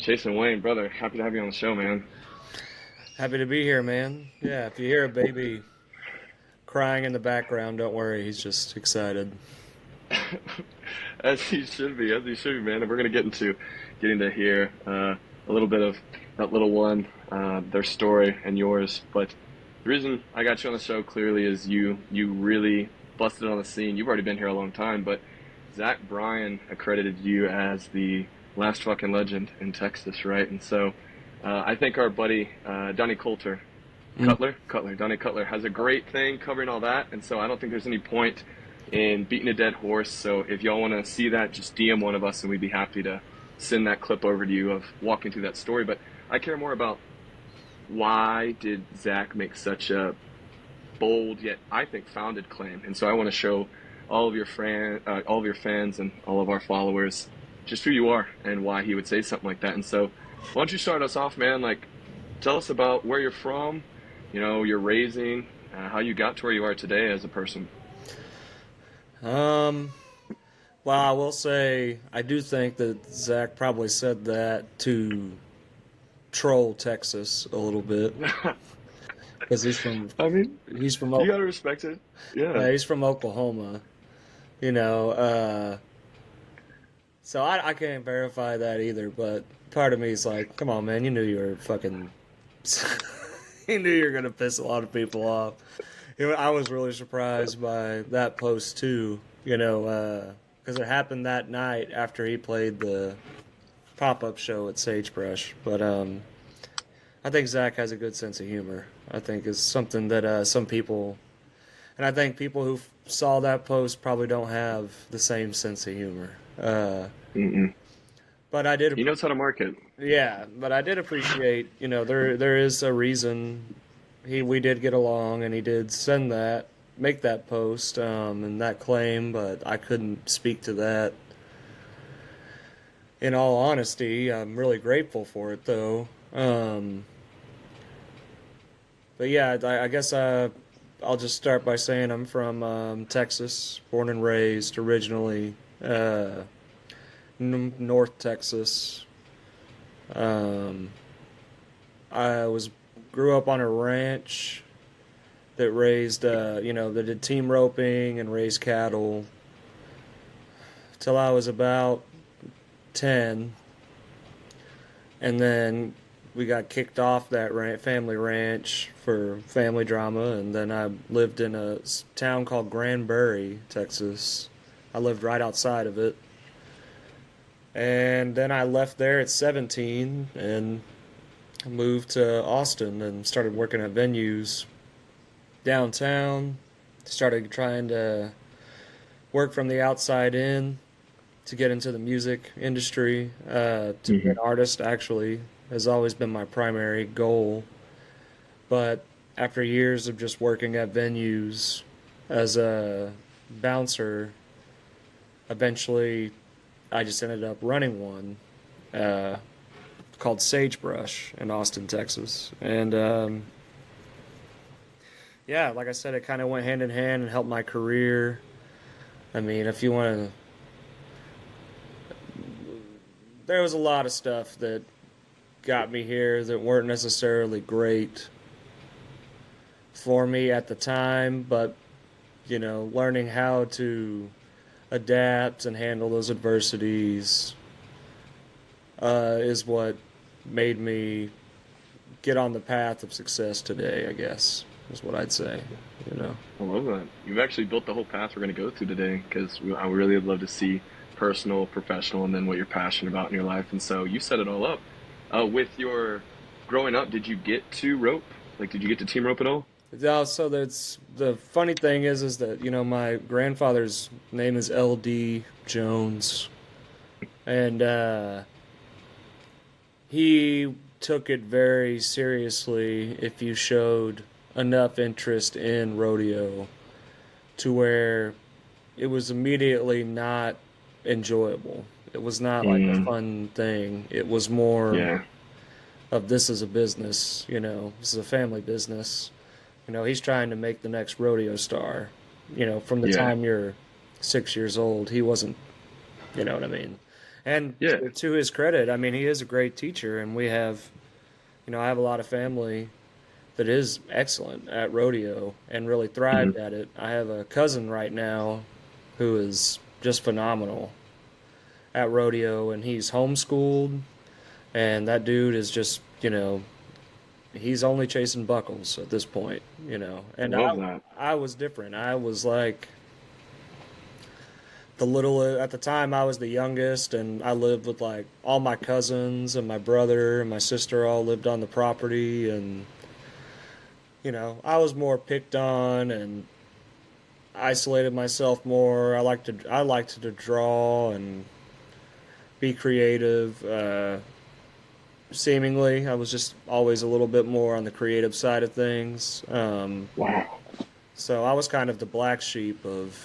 Chasen Wayne, brother, happy to have you on the show, man. Happy to be here, man. Yeah, if you hear a baby crying in the background, don't worry, he's just excited. As he should be, man. And we're gonna getting to hear a little bit of that little one, their story and yours. But the reason I got you on the show clearly is you really busted on the scene. You've already been here a long time, but Bryan accredited you as the last fucking legend in Texas, right? And so I think our buddy Donnie Mm. Donnie Cutler has a great thing covering all that, and so I don't think there's any point in beating a dead horse. So if y'all want to see that, just DM one of us, and we'd be happy to send that clip over to you of walking through that story. But I care more about why did Zach make such a bold yet I think founded claim, and so I want to show all of your fans, and all of our followers just who you are and why he would say something like that. And so, why don't you start us off, man? Like, tell us about where you're from, your raising, how you got to where you are today as a person. Um, well, I will say I do think that Zach probably said that to troll Texas a little bit because I mean, he's from you gotta respect it. Yeah. yeah, he's from Oklahoma. You know, so I can't verify that either. But part of me is like, come on, man, you knew you were fucking, you knew you were gonna piss a lot of people off. I was really surprised by that post too, because it happened that night after he played the pop-up show at Sagebrush. But I think Zach has a good sense of humor. I think is something that some people, and I think people who saw that post probably don't have the same sense of humor. Mm-mm. But I did, He knows how to market. yeah. But I did appreciate, there is a reason we did get along, and he did make that post, and that claim. But I couldn't speak to that. In all honesty, I'm really grateful for it, though. But yeah, I guess I'll just start by saying I'm from Texas, born and raised, originally North Texas. Um, I was grew up on a ranch that raised, that did team roping and raised cattle till I was about 10, and then we got kicked off that family ranch for family drama, and then I lived in a town called Granbury, Texas. I lived right outside of it, and then I left there at 17 and moved to Austin and started working at venues downtown. Started trying to work from the outside in to get into the music industry. To be Mm-hmm. an artist, actually, has always been my primary goal. But after years of just working at venues as a bouncer, eventually I just ended up running one uh, called Sagebrush in Austin, Texas. And yeah, like I said, it kind of went hand in hand and helped my career. I mean, if you want to, there was a lot of stuff that got me here that weren't necessarily great for me at the time, but learning how to adapt and handle those adversities is what made me get on the path of success today, I guess, is what I'd say, you know. I love that. You've actually built the whole path we're going to go through today because I really would love to see personal, professional, and then what you're passionate about in your life. And so you set it all up. With your growing up, did you get to rope? Like, did you get to team rope at all? So that's the funny thing is that my grandfather's name is L.D. Jones, and he took it very seriously if you showed enough interest in rodeo to where it was immediately not enjoyable. It was not like a Mm, fun thing. It was more yeah, of this is a business, this is a family business. He's trying to make the next rodeo star. From the yeah. time you're 6 years old, he wasn't, you know what I mean? And Yeah. to his credit, I mean, he is a great teacher, and we have, I have a lot of family that is excellent at rodeo and really thrived Hmm. at it. I have a cousin right now who is just phenomenal at rodeo, and he's homeschooled, and that dude is just, he's only chasing buckles at this point. And Love that. I was different. I was like the little at the time I was the youngest, and I lived with like all my cousins and my brother and my sister all lived on the property, and I was more picked on and isolated myself more. I liked to draw and be creative. Seemingly, I was just always a little bit more on the creative side of things. Wow. So I was kind of the black sheep of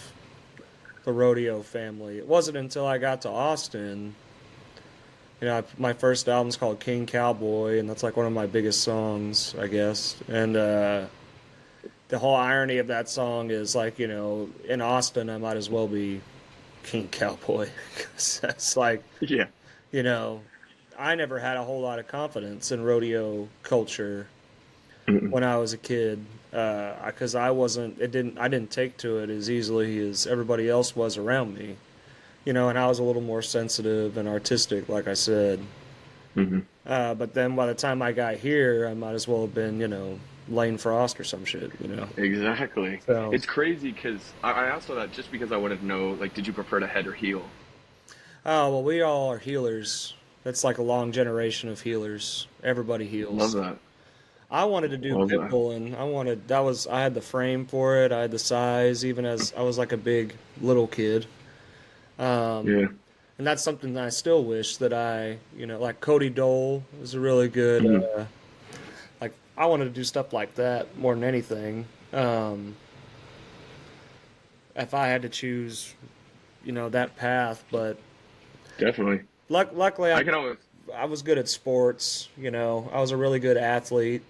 the rodeo family. It wasn't until I got to Austin. My first album's called King Cowboy, and that's like one of my biggest songs, I guess. And the whole irony of that song is like, in Austin, I might as well be King Cowboy. 'Cause that's like, Yeah. you know, I never had a whole lot of confidence in rodeo culture Hmm. when I was a kid, because I didn't take to it as easily as everybody else was around me, and I was a little more sensitive and artistic, like I said. Hmm. But then by the time I got here, I might as well have been, Lane Frost or some shit. Exactly. So, It's crazy because I asked all that just because I wanted to know, like, did you prefer to head or heel? oh, well, we all are healers. That's like a long generation of healers. Everybody Love heals. that. I wanted to do Love that. pitbull, and I had the frame for it. I had the size, even as I was like a big little kid. Um, Yeah. and that's something that I still wish that like Cody Dole was a really good, Hmm. like I wanted to do stuff like that more than anything. Um, if I had to choose, that path, but Definitely. luckily I can always. I was good at sports. I was a really good athlete.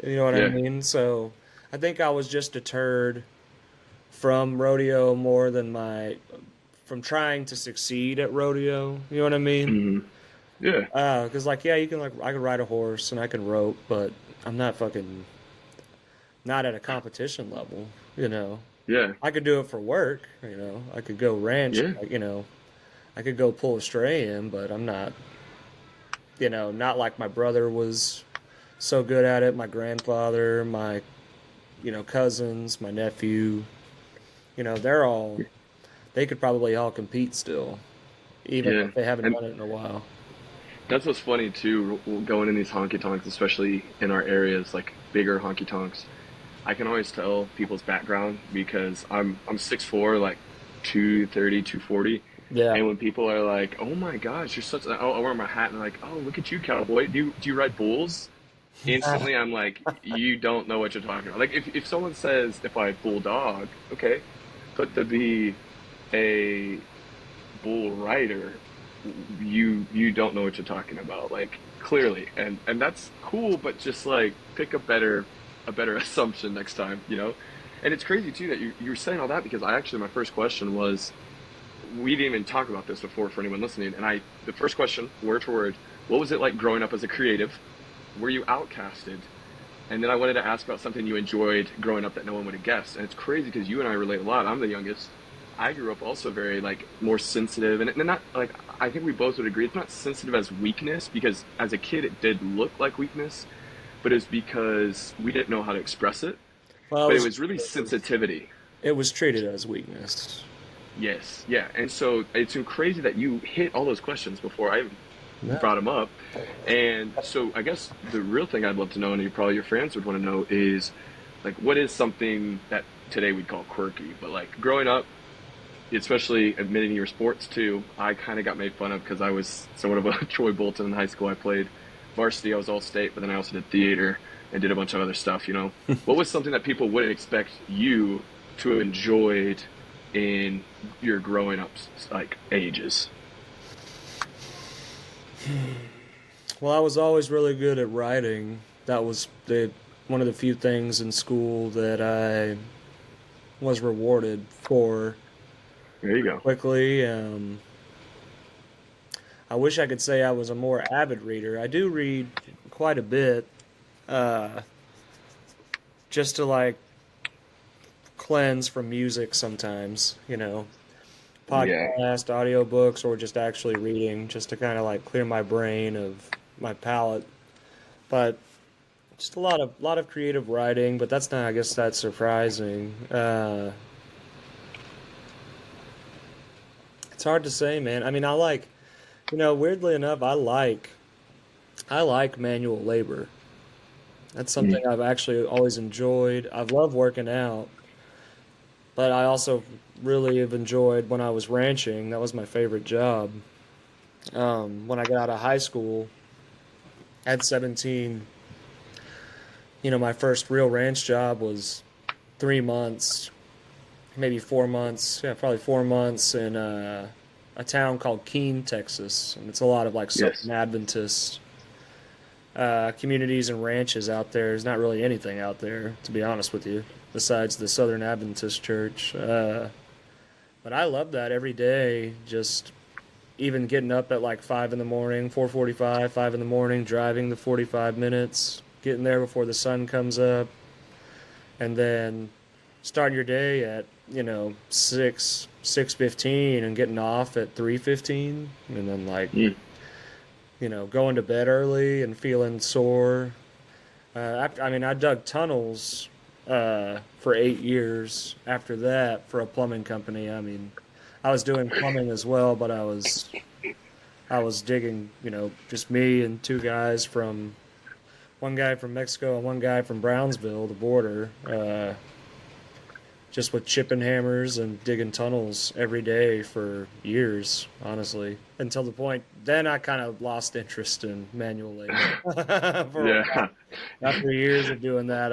You know what I Yeah. mean? So I think I was just deterred from rodeo more than from trying to succeed at rodeo. You know what I mean? Hmm. Yeah. Because like yeah, you can like I could ride a horse and I can rope, but I'm not at a competition level. You know, Yeah. I could do it for work. I could go ranch. Yeah. I could go pull a stray in, but I'm not. Not like my brother was so good at it. My grandfather, my cousins, my nephew. They could probably all compete still, even Yeah. if they haven't And done it in a while. that's what's funny too, going in these honky tonks, especially in our areas, like bigger honky tonks. I can always tell people's background because I'm 6'4", like 230, 240. Yeah. And when people are like, "Oh my gosh, you're such," I'll wear my hat and like, "Oh, look at you, cowboy. Do you ride bulls?" Instantly, I'm like, "You don't know what you're talking about." Like if someone says if I bulldog, okay, but to be a bull rider, you don't know what you're talking about, like clearly, and that's cool, but just like pick a better assumption next time. And it's crazy too that you were saying all that because I actually my first question was we didn't even talk about this before for anyone listening, and the first question word for word, what was it like growing up as a creative? Were you outcasted? And then I wanted to ask about something you enjoyed growing up that no one would have guessed. And it's crazy because you and I relate a lot. I'm the youngest. I grew up also very like more sensitive, and not like I think we both would agree. It's not sensitive as weakness because as a kid it did look like weakness, but it's because we didn't know how to express it. Well, But it was really sensitivity. it was treated as weakness. Yes, yeah. And so it's crazy that you hit all those questions before I even Yeah. brought them up. And so I guess the real thing I'd love to know, and probably your friends would want to know, is like what is something that today we'd call quirky, but like growing up, especially admitting your sports too, I kind of got made fun of because I was somewhat of a Troy Bolton in high school. I played varsity, I was all state, but then I also did theater and did a bunch of other stuff. What was something that people wouldn't expect you to have enjoyed in your growing up like ages? Well, I was always really good at writing. That was one of the few things in school that I was rewarded for There you go. quickly. I wish I could say I was a more avid reader. I do read quite a bit, uh, just to like cleanse from music sometimes, Yeah. podcast, audiobooks, or just actually reading, just to kind of like clear my brain of my palate. But just a lot of creative writing, but that's not, I guess that's surprising. It's hard to say, man. I mean, weirdly enough, I like manual labor. That's Mm. something I've actually always enjoyed. I've loved working out, but I also really have enjoyed when I was ranching. That was my favorite job. When I got out of high school at 17, my first real ranch job was 3 months, maybe 4 months. Yeah, probably 4 months in a town called Keene, Texas, and it's a lot of like Yes. Southern Adventist communities and ranches out there. There's not really anything out there, to be honest with you, besides the Southern Adventist Church. But I love that every day. Just even getting up at like 5 in the morning, 4:45, 5 in the morning, driving the 45 minutes, getting there before the sun comes up, and then starting your day at 6:15 and getting off at 3:15, and then like Mm. going to bed early and feeling sore. I mean, I dug tunnels for 8 years after that for a plumbing company. I mean, I was doing plumbing as well, but I was digging, just me and two guys from one guy from Mexico and one guy from Brownsville, the border, just with chipping hammers and digging tunnels every day for years, honestly. Until the point, then I kind of lost interest in manual labor. For a while. Yeah. After years of doing that,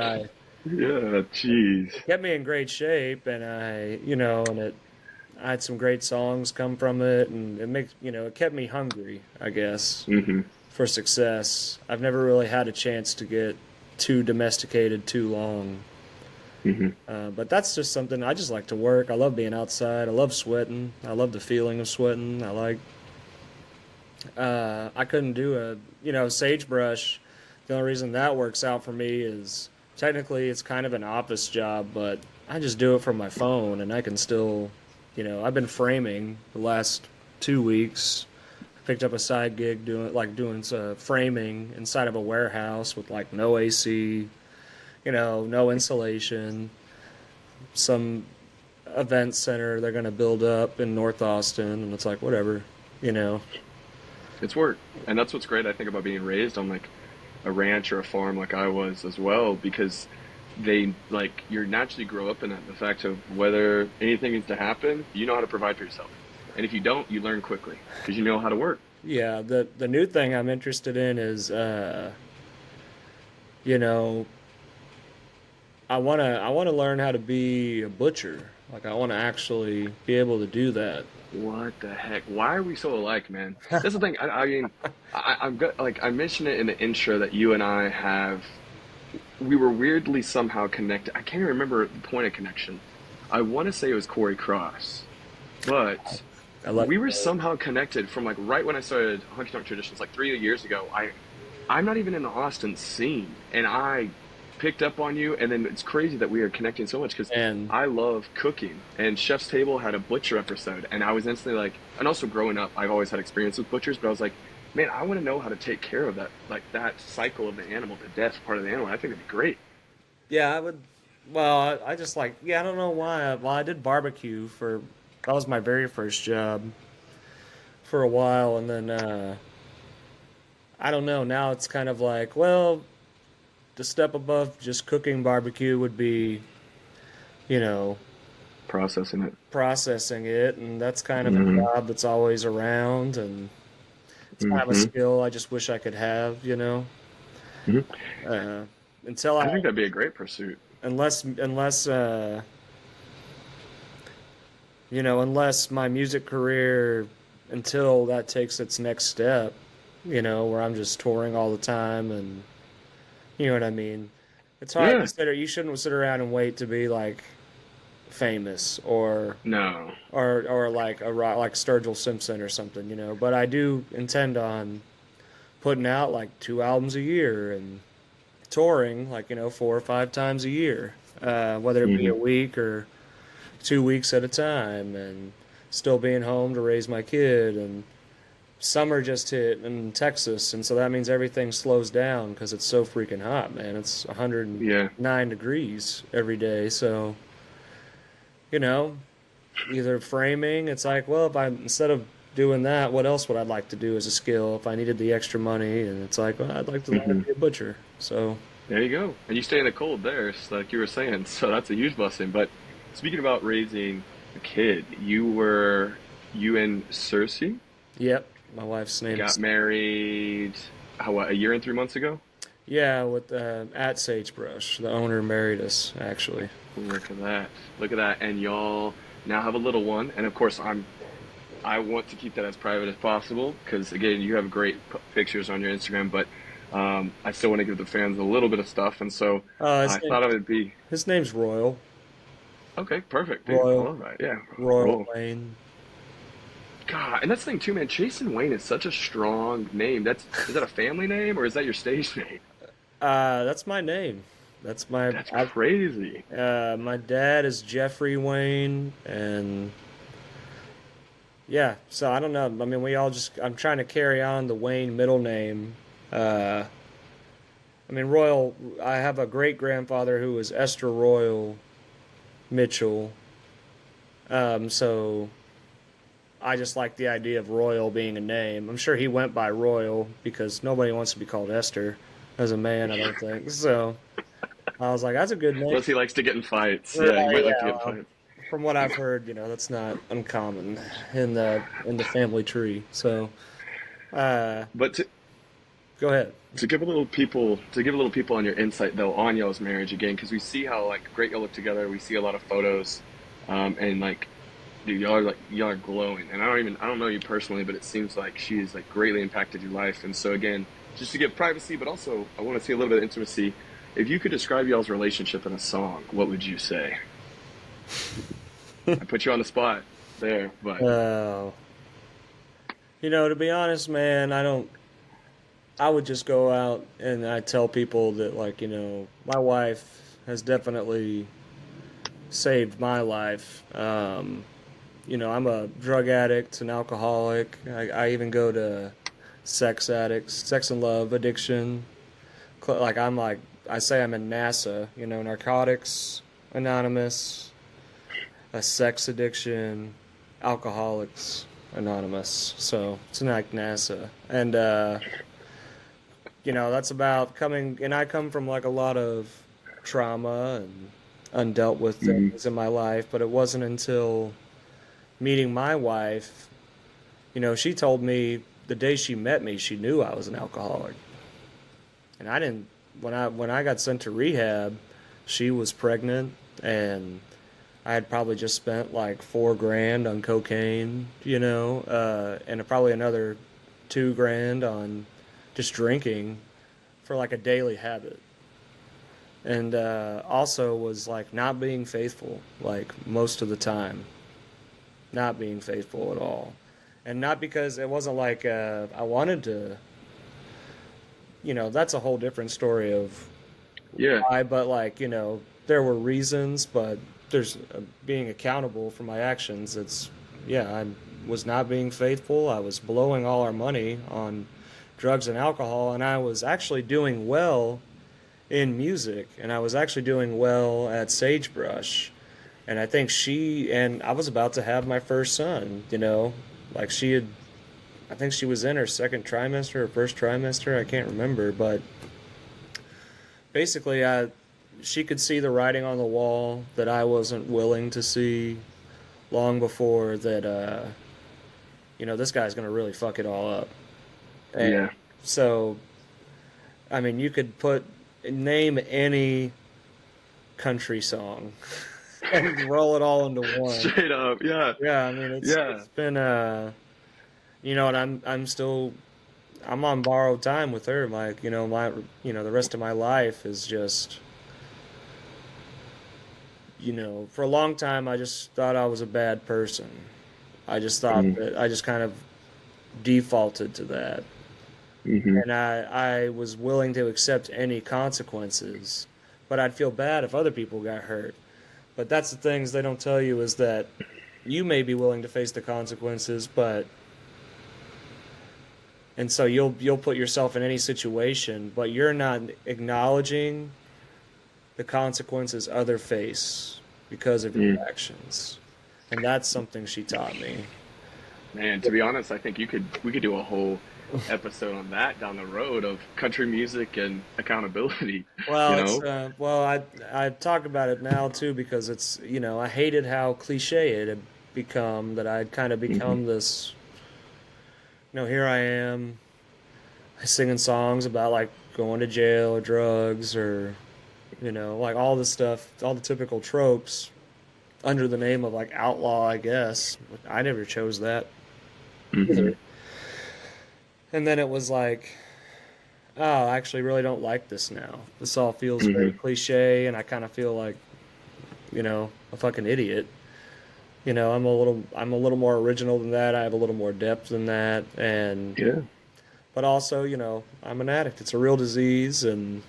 Yeah. Jeez. it kept me in great shape, and I had some great songs come from it, and it kept me hungry, I guess, Hmm. for success. I've never really had a chance to get too domesticated too long. Hmm. But that's just something I just like to work. I love being outside. I love sweating. I love the feeling of sweating. I couldn't do sagebrush. The only reason that works out for me is technically it's kind of an office job, but I just do it from my phone and I can still, I've been framing the last 2 weeks. Picked up a side gig doing framing inside of a warehouse with like no AC, no insulation, some event center they're going to build up in North Austin, and it's like whatever, you know. It's work, and that's what's great. I think about being raised on like a ranch or a farm, like I was as well, because they like you naturally grow up in it. The fact of whether anything needs to happen, you know how to provide for yourself, and if you don't, you learn quickly because you know how to work. Yeah, the new thing I'm interested in is you know, I want to learn how to be a butcher. Like I want to actually be able to do that. What the heck? Why are we so alike, man? That's the thing. I mean, I'm good. Like I mentioned it in the intro that you and I have. We were weirdly somehow connected. I can't even remember the point of connection. I want to say it was Corey Cross, but I like we were somehow connected from like right when I started Honky Tonk Traditions, like 3 years ago. I'm not even in the Austin scene, and I picked up on you, and then it's crazy that we are connecting so much because and I love cooking, and Chef's Table had a butcher episode, and I was instantly like, and also growing up, I've always had experience with butchers, but I was like, man, I want to know how to take care of that, like that cycle of the animal, the death part of the animal. I think it'd be great. yeah, I would. Well, I just like yeah, I don't know why. Well, I did barbecue for that was my very first job for a while, and then I don't know. Now it's kind of like well, the step above just cooking barbecue would be you know Processing it. processing it, and that's kind of a Hmm. job that's always around, and it's kind of a Hmm. skill I just wish I could have. Hmm. Uh, until I, I think that'd be a great pursuit. unless my music career, until that takes its next step, where I'm just touring all the time, and you know what I mean. It's hard to Yeah. sit. You shouldn't sit around and wait to be like famous No. or like a rock like Sturgill Simpson or something, you know. But I do intend on putting out like 2 albums a year and touring like, you know, 4 or 5 times a year, whether it be Hmm. a week or 2 weeks at a time, and still being home to raise my kid. And summer just hit in Texas, and so that means everything slows down because it's so freaking hot, man. It's Yeah. 109 degrees every day. So, you know, either framing, it's like, well, if I instead of doing that, what else would I like to do as a skill if I needed the extra money? And it's like, well, I'd like to learn to Hmm. be a butcher. So, There you go. And you stay in the cold there, like you were saying. So that's a huge blessing. But speaking about raising a kid, you and Cersei yep, my wife's name got is married, how, what, a year and 3 months ago? yeah, with at Sagebrush. The owner married us actually. Look at that. Look at that. And y'all now have a little one. And of course, I want to keep that as private as possible because again, you have great pictures on your Instagram, but I still want to give the fans a little bit of stuff. And so His I thought it would be name's Royal. okay, perfect, dude. I Royal love that. Yeah. Royal Roll. Wayne. God, and that's the thing too, man. Chasen Wayne is such a strong name. Is that a family name or is that your stage name? That's my name. That's my That's crazy. my dad is Jeffrey Wayne, and yeah. So I don't know. I mean, we all just. I'm trying to carry on the Wayne middle name. Uh, I mean, Royal. I have a great grandfather who was Esther Royal Mitchell. So I just like the idea of Royal being a name. I'm sure he went by Royal because nobody wants to be called Esther as a man, I don't think. So I was like, that's a good name. Unless he likes to get in fights. Right, Yeah, he might like to yeah. get in Well, fights. from what I've heard, you know, that's not uncommon in the family tree. So, uh, But go ahead. to give a little people on your insight though on y'all's marriage again, because we see how like great y'all look together. We see a lot of photos, and like, dude, y'all are glowing. And I don't know you personally, but it seems like she's like greatly impacted your life. And so again, just to give privacy, but also I want to see a little bit of intimacy. If you could describe y'all's relationship in a song, what would you say? I put you on the spot there, but Uh, you know, to be honest, man, I don't. I would just go out and I tell people that, like, you know, my wife has definitely saved my life. You know, I'm a drug addict, an alcoholic. I even go to sex addicts, sex and love addiction. Like I say I'm in NASA. You know, Narcotics Anonymous, a sex addiction, Alcoholics Anonymous. So it's like NASA, and you know that's about coming. And I come from like a lot of trauma and undealt with mm, things in my life, but it wasn't until meeting my wife, you know, she told me the day she met me, she knew I was an alcoholic. And I didn't when I got sent to rehab, she was pregnant and I had probably just spent like 4 grand on cocaine, you know, and probably another 2 grand on just drinking for like a daily habit. And also was like not being faithful, like most of the time, not being faithful at all. And not because it wasn't like I wanted to, you know, that's a whole different story of yeah, why, but like, you know, there were reasons, but there's being accountable for my actions. It's, yeah, I was not being faithful. I was blowing all our money on drugs and alcohol, and I was actually doing well in music, and I was actually doing well at Sagebrush. And I think and I was about to have my first son, you know, like I think she was in her second trimester or first trimester, I can't remember, but basically, she could see the writing on the wall that I wasn't willing to see long before that, you know, this guy's going to really fuck it all up. And yeah. so, I mean, you could name any country song and roll it all into one. Straight up, yeah, Yeah, I mean, yeah. it's been, you know, and I'm on borrowed time with her. Like, you know, the rest of my life is just for a long time, I just thought I was a bad person. I just thought Mm-hmm. that I just kind of defaulted to that. Mm-hmm. And I was willing to accept any consequences, but I'd feel bad if other people got hurt. But that's the things they don't tell you is that you may be willing to face the consequences, but and so you'll put yourself in any situation, but you're not acknowledging the consequences other face because of your Mm. actions. And that's something she taught me. Man, to be honest, I think we could do a whole episode on that down the road of country music and accountability, you Well, it's know? I talk about it now too because it's I hated how cliche it had become that I'd kind of Mm-hmm. become this here I am singing songs about like going to jail or drugs or like all the stuff, all the typical tropes under the name of like outlaw, I guess. I never chose that Mm-hmm. either. And then it was like, oh, I actually really don't like this now. This all feels very Mm-hmm. cliche, and I kind of feel like, a fucking idiot. I'm a little more original than that. I have a little more depth than that, and Yeah. but also, I'm an addict. It's a real disease, and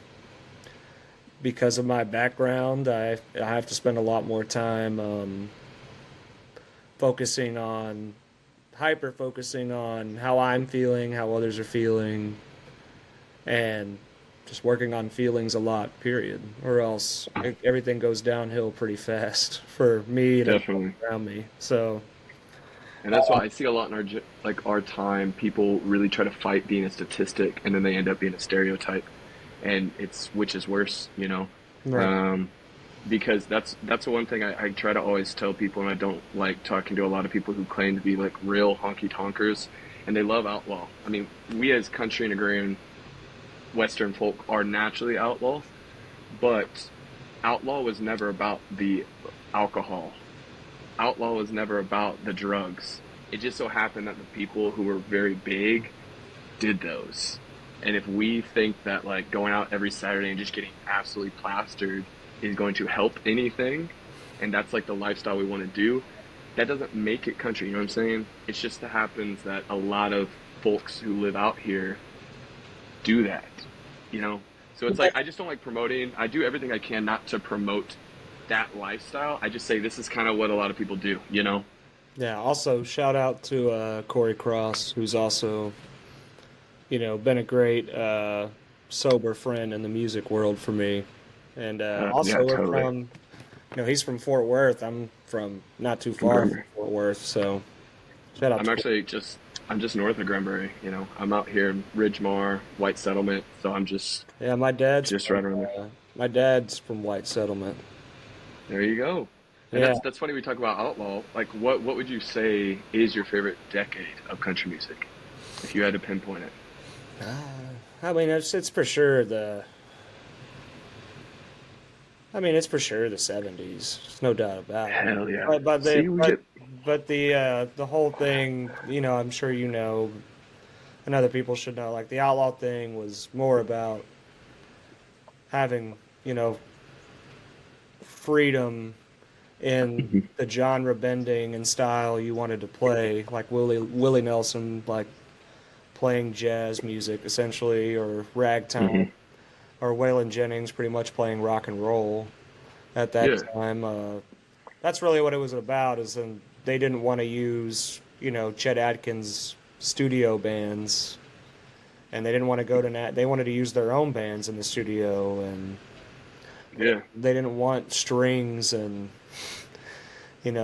because of my background, I have to spend a lot more time focusing on hyper focusing on how I'm feeling, how others are feeling, and just working on feelings a lot, period. Or else everything goes downhill pretty fast for me and everyone Definitely. around me. So, And that's why I see a lot in like our time, people really try to fight being a statistic and then they end up being a stereotype. And it's which is worse, you know? right. Um, because that's the one thing I try to always tell people, and I don't like talking to a lot of people who claim to be like real honky tonkers, and they love outlaw. I mean, we as country and agrarian Western folk are naturally outlaw, but outlaw was never about the alcohol. Outlaw was never about the drugs. It just so happened that the people who were very big did those. And if we think that like going out every Saturday and just getting absolutely plastered is going to help anything, and that's like the lifestyle we want to do, that doesn't make it country. You know what I'm saying? It's just that happens that a lot of folks who live out here do that. You know, so it's like I just don't like promoting. I do everything I can not to promote that lifestyle. I just say this is kind of what a lot of people do. You know? Yeah. Also, shout out to Corey Cross, who's also, been a great sober friend in the music world for me. And Yeah, also, we're totally. from, he's from Fort Worth. I'm from not too far from Granbury. Fort Worth. So, shout out I'm to actually just I'm just north of Granbury. You know, I'm out here in Ridgemar, White Settlement, so I'm Yeah, just right around there. My dad's from White Settlement. There you go. And Yeah. that's funny we talk about outlaw. Like what would you say is your favorite decade of country music if you had to pinpoint it? I mean, it's for sure the. I mean, it's for sure the '70s. There's no doubt about it. Hell yeah. But See, we but get but the whole thing, I'm sure and other people should know. Like the outlaw thing was more about having, freedom in Mhm. the genre bending and style you wanted to play, like Willie Nelson, like playing jazz music essentially, or ragtime, Mhm. or Waylon Jennings pretty much playing rock and roll at that Yeah. time. That's really what it was about. Is they didn't want to use Chet Atkins studio bands, and they didn't want to go to They wanted to use their own bands in the studio, and Yeah. they didn't want strings and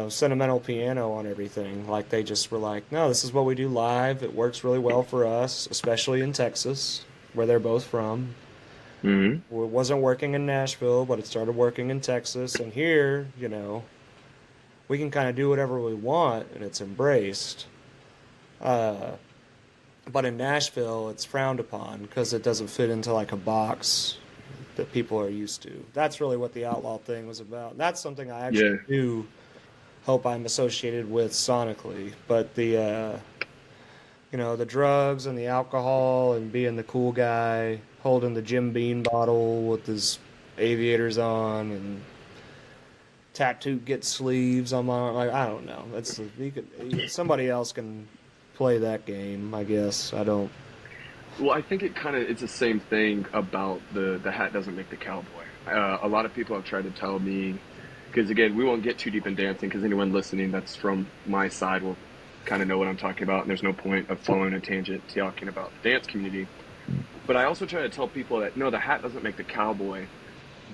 sentimental piano on everything. Like they just were like, no, this is what we do live. It works really well for us, especially in Texas, where they're both from. Mhm. It wasn't working in Nashville, but it started working in Texas. And here, we can kind of do whatever we want, and it's embraced. Uh, but in Nashville, it's frowned upon because it doesn't fit into like a box that people are used to. That's really what the outlaw thing was about. That's something I actually Yeah. do hope I'm associated with sonically. But the drugs and the alcohol and being the cool guy, holding the Jim Beam bottle with his aviators on, and tattoo get sleeves on my arm. Like, I don't know. That's somebody else can play that game. I guess I don't. Well, I think it's the same thing about the hat doesn't make the cowboy. A lot of people have tried to tell me, because again, we won't get too deep in dancing because anyone listening that's from my side will kind of know what I'm talking about, and there's no point of following a tangent talking about the dance community. But I also try to tell people that no, the hat doesn't make the cowboy,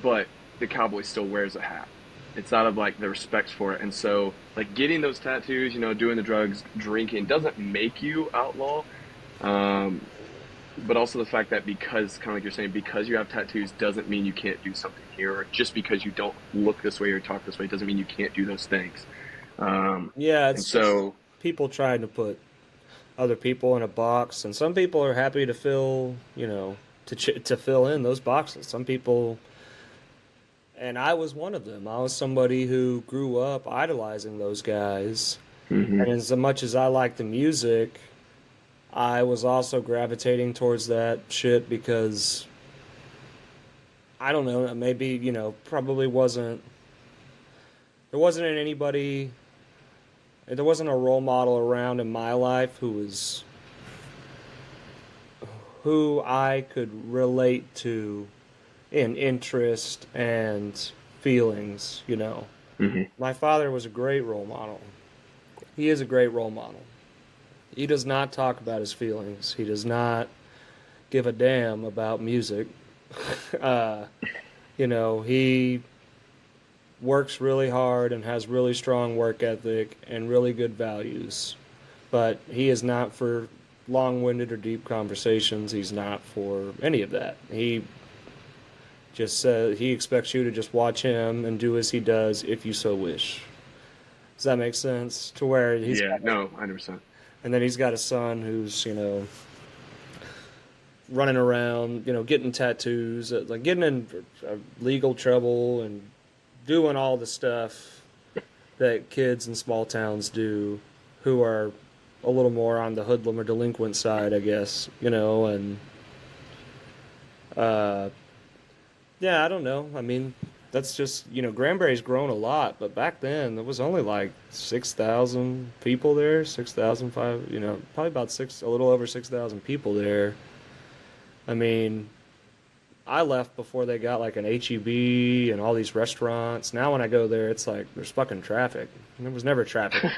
but the cowboy still wears a hat. It's out of like the respect for it, and so like getting those tattoos, doing the drugs, drinking doesn't make you outlaw. Um, but also the fact that because, kind of like you're saying, because you have tattoos doesn't mean you can't do something here, or just because you don't look this way or talk this way doesn't mean you can't do those things. Yeah, And it's just so, people trying to put other people in a box, and some people are happy to fill, to fill in those boxes. Some people, and I was one of them. I was somebody who grew up idolizing those guys, hmm and as much as I like the music, I was also gravitating towards that shit because I don't know, maybe, probably wasn't there wasn't anybody there wasn't a role model around in my life who I could relate to in interest and feelings. hmm My father was a great role model. He is a great role model. He does not talk about his feelings. He does not give a damn about music. uh, he works really hard and has really strong work ethic and really good values. But he is not for long-winded or deep conversations. He's not for any of that. He just says he expects you to just watch him and do as he does if you so wish. Does that make sense? To where he's yeah, got, no, 100%. and then he's got a son who's running around, getting tattoos, like getting in legal trouble and doing all the stuff that kids in small towns do, who are a little more on the hoodlum or delinquent side, I guess, and uh, yeah, I don't know. I mean, that's just, Granbury's grown a lot, but back then there was only like 6,000 people there, 6,005, probably about a little over 6,000 people there. I mean, I left before they got like an HEB and all these restaurants. Now when I go there, it's like there's fucking traffic. There was never traffic.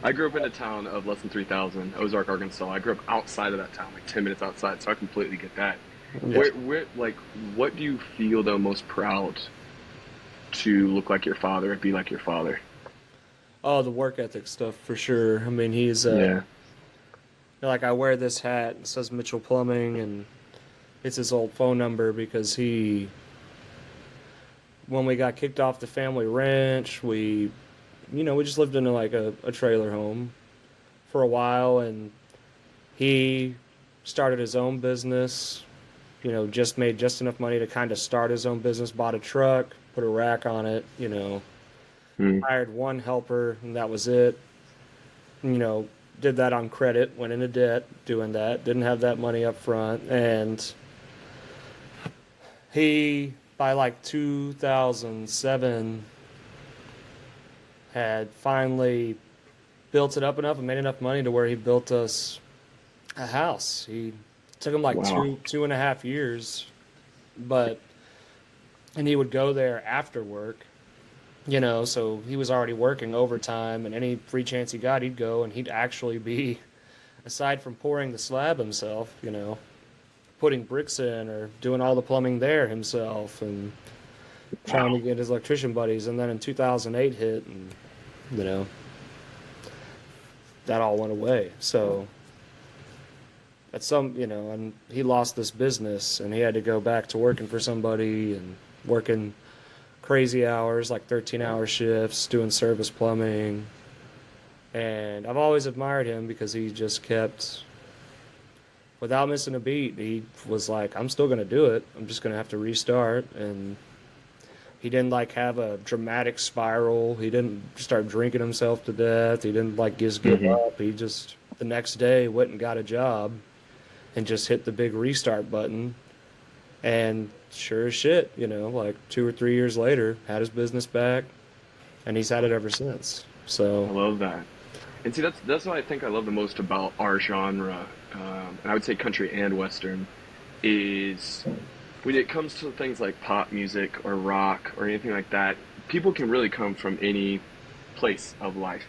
I grew up in a town of less than 3,000, Ozark, Arkansas. I grew up outside of that town, like 10 minutes outside, so I completely get that. Yeah. Like, what do you feel though most proud to look like your father and be like your father? Oh, the work ethic stuff for sure. I mean, he's Yeah. like I wear this hat. It says Mitchell Plumbing, and it's his old phone number because when we got kicked off the family ranch, we just lived in like a trailer home for a while, and he started his own business. Just made just enough money to kind of start his own business. Bought a truck, put a rack on it. Mm. Hired one helper, and that was it. Did that on credit. Went into debt doing that. Didn't have that money up front, and he by like 2007 had finally built it up enough and made enough money to where he built us a house. He took him like Wow. 2.5 years, but and he would go there after work, so he was already working overtime, and any free chance he got, he'd go and he'd actually be, aside from pouring the slab himself, putting bricks in or doing all the plumbing there himself and trying to Wow. get his electrician buddies. And then in 2008 hit, and you know that all went away. So at and he lost this business, and he had to go back to working for somebody and working crazy hours, like 13-hour shifts, doing service plumbing. And I've always admired him because he just kept, without missing a beat, he was like, I'm still going to do it. I'm just going to have to restart. And he didn't like have a dramatic spiral. He didn't start drinking himself to death. He didn't like just give hmm up. He just, the next day, went and got a job and just hit the big restart button And sure as shit, like 2 or 3 years later, had his business back, and he's had it ever since. I So, love that. And see, that's what I think I love the most about our genre, and I would say country and western, is when it comes to things like pop music or rock or anything like that. People can really come from any place of life,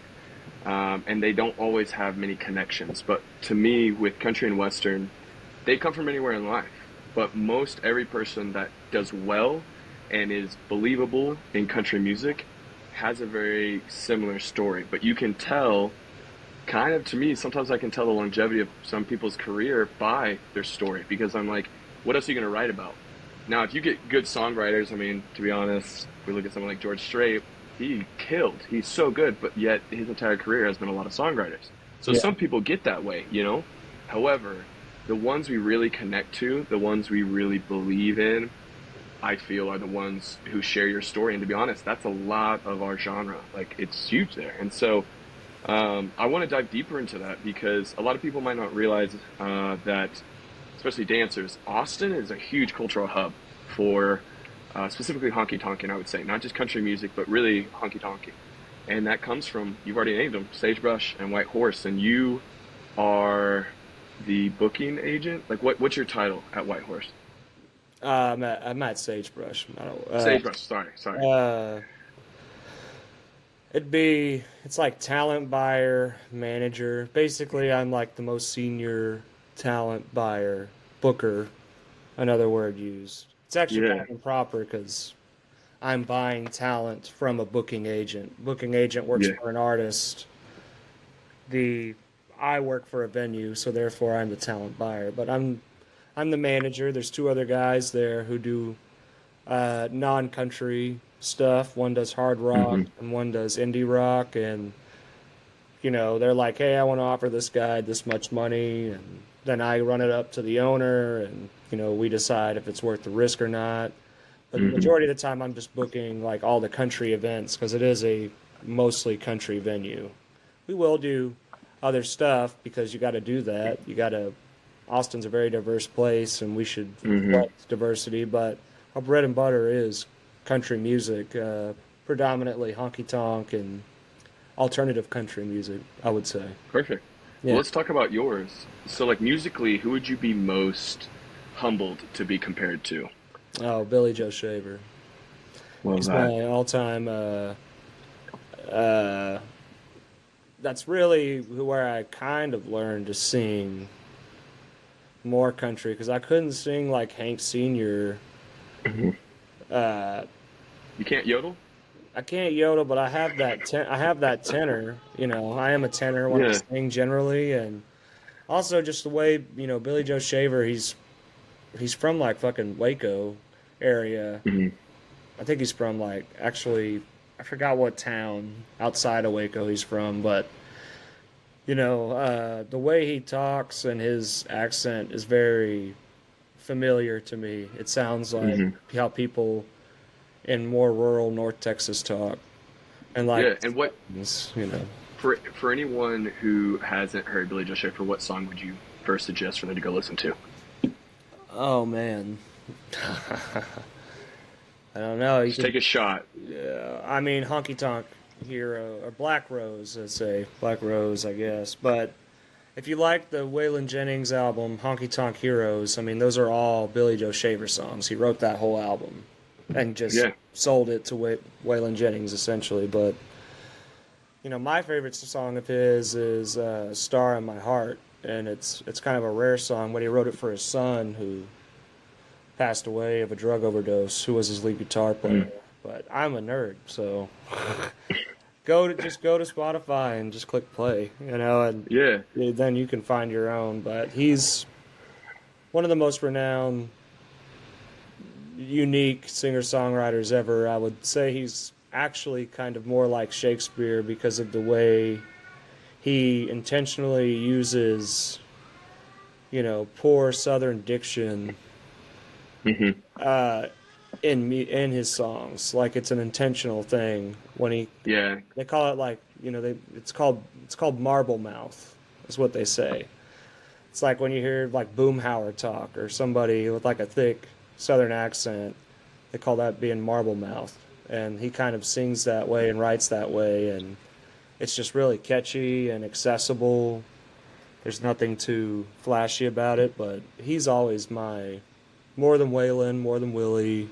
and they don't always have many connections. But to me, with country and western, they come from anywhere in life. But most every person that does well and is believable in country music has a very similar story. But you can tell, kind of to me, sometimes I can tell the longevity of some people's career by their story because I'm like, what else are you going to write about? Now, if you get good songwriters, I mean, to be honest, if we look at someone like George Strait, he killed. He's so good, but yet his entire career has been a lot of songwriters. So yeah. some people get that way, you know? However, the ones we really connect to, the ones we really believe in, I feel are the ones who share your story. And to be honest, that's a lot of our genre. Like, it's huge there. And so I want to dive deeper into that because a lot of people might not realize that, especially dancers, Austin is a huge cultural hub for specifically honky tonkin, I would say. Not just country music, but really honky tonkin. And that comes from, you've already named them, Sagebrush and White Horse. And you are the booking agent? Like, what's your title at White Horse? I'm at Sagebrush. I don't, Sagebrush, sorry. uh, it's like talent buyer, manager. Basically, I'm like the most senior talent buyer, booker, another word used. It's actually kind Yeah, of improper because I'm buying talent from a booking agent. Booking agent works yeah. for an artist. The I work for a venue, so therefore I'm the talent buyer. But I'm the manager. There's two other guys there who do non-country stuff. One does hard rock Hmm. and one does indie rock. And they're like, "Hey, I want to offer this guy this much money," and then I run it up to the owner, and we decide if it's worth the risk or not. But the Hmm. majority of the time, I'm just booking like all the country events because it is a mostly country venue. We will do other stuff because you got to do that. You got to. Austin's a very diverse place, and we should Hmm. flex diversity. But our bread and butter is country music, predominantly honky tonk and alternative country music. I would say. Perfect. Well, Yeah. let's talk about yours. So, like, musically, who would you be most humbled to be compared to? Oh, Billy Joe Shaver. Love He's that. my all-time. Uh, that's really where I kind of learned to sing more country because I couldn't sing like Hank Senior. Hmm. Uh, You can't yodel? I can't yodel, but I have that tenor. I am a tenor when I Yeah. sing generally, and also just the way Billy Joe Shaver. He's from like fucking Waco area. Hmm. I think he's from like actually I forgot what town outside of Waco he's from, but the way he talks and his accent is very familiar to me. It sounds like Hmm. how people in more rural North Texas talk, and like, Yeah. And what you know. for anyone who hasn't heard Billy Joe Shaver, what song would you first suggest for them to go listen to? Oh man, I don't know. You Just could, take a shot. I mean, Honky Tonk Hero or Black Rose, let's say Black Rose, I guess. But if you like the Waylon Jennings album, Honky Tonk Heroes, I mean, those are all Billy Joe Shaver songs. He wrote that whole album and just Yeah. sold it to Waylon Jennings essentially. But my favorite song of his is "Star in My Heart," and it's kind of a rare song. But he wrote it for his son, who passed away of a drug overdose, who was his lead guitar player. Mm. But I'm a nerd, so just go to Spotify and just click play, and Yeah. then you can find your own. But he's one of the most renowned, unique singer songwriters ever. I would say he's actually kind of more like Shakespeare because of the way he intentionally uses, poor Southern diction Hmm. uh, in his songs. Like it's an intentional thing. When Yeah. they call it like it's called marble mouth. Is what they say. It's like when you hear like Boomhauer talk or somebody with like a thick southern accent. They call that being marble mouthed, and he kind of sings that way and writes that way, and it's just really catchy and accessible. There's nothing too flashy about it, but he's always my more than Waylon, more than Willie.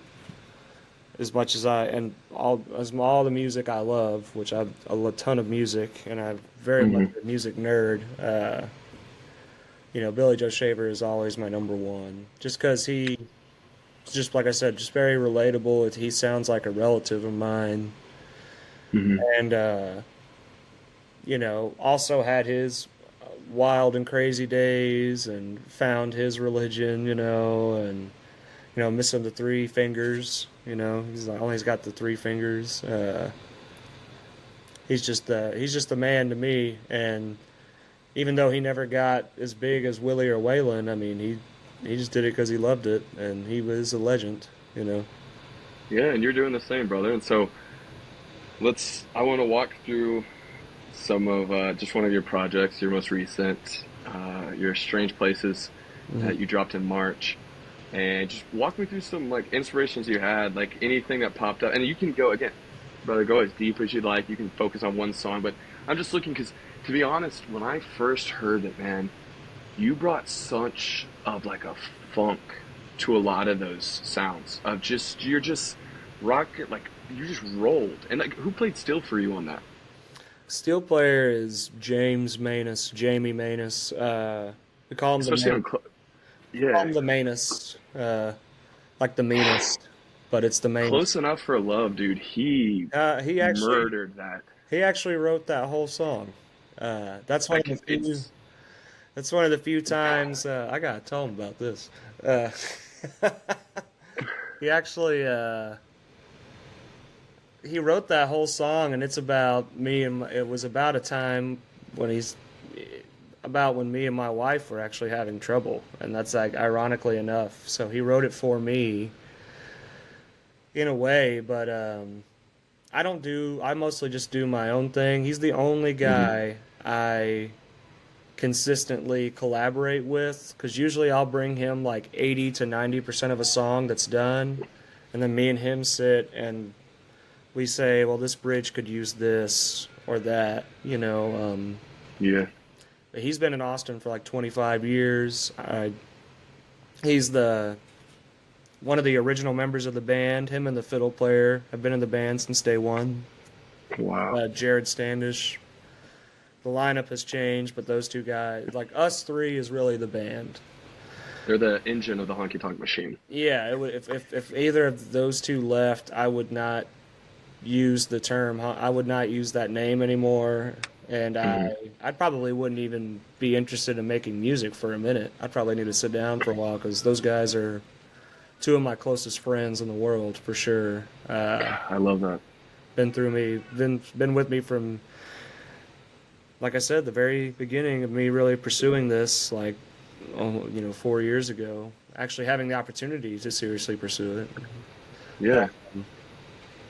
As much as I and all the music I love, which I've a ton of music, and I'm very much Hmm. a music nerd. Billy Joe Shaver is always my number one, just because he, just like I said, just very relatable. He sounds like a relative of mine, Hmm. and also had his wild and crazy days, and found his religion, and missing the three fingers. He's like, only got the three fingers. He's just the man to me. And even though he never got as big as Willie or Waylon, I mean, he just did it because he loved it, and he was a legend. You know. Yeah, and you're doing the same, brother. And so I want to walk through some of just one of your projects, your most recent, your Strange Places Mhm. that you dropped in March. And just walk me through some like inspirations you had, like anything that popped up. And you can go again, brother, go as deep as you'd like. You can focus on one song, but I'm just looking because, to be honest, when I first heard it, man, you brought such of like a funk to a lot of those sounds of just you're just rock like you just rolled. And like, who played steel for you on that? Steel player is James Manus, Jamie Manus. We call him the Especially on call yeah, him the Manus, like the meanest, but it's the close Manus. enough for love, dude. He Uh, he actually murdered that. he actually wrote that whole song. That's one of the Like few. it's That's one of the few times I gotta tell him about this. Uh, he actually he wrote that whole song, and it's about me and it was about a time when he's about when me and my wife were actually having trouble, and that's like ironically enough. So he wrote it for me in a way, but I mostly just do my own thing. He's the only mhm. guy I consistently collaborate with, because usually I'll bring him like 80 to 90% of a song that's done, and then me and him sit and we say, well, this bridge could use this or that. Yeah. But he's been in Austin for like 25 years. He's the one of the original members of the band. Him and the fiddle player have been in the band since day one. Wow. Jared Standish. The lineup has changed, but those two guys, like us three, is really the band. They're the engine of the honky tonk machine. Yeah, it would, if either of those two left, I would not use the term. I would not use that name anymore, and Hmm. I probably wouldn't even be interested in making music for a minute. I'd probably need to sit down for a while because those guys are two of my closest friends in the world for sure. I love that. Been with me from, like I said, the very beginning of me really pursuing this, like 4 years ago, actually having the opportunity to seriously pursue it. Yeah.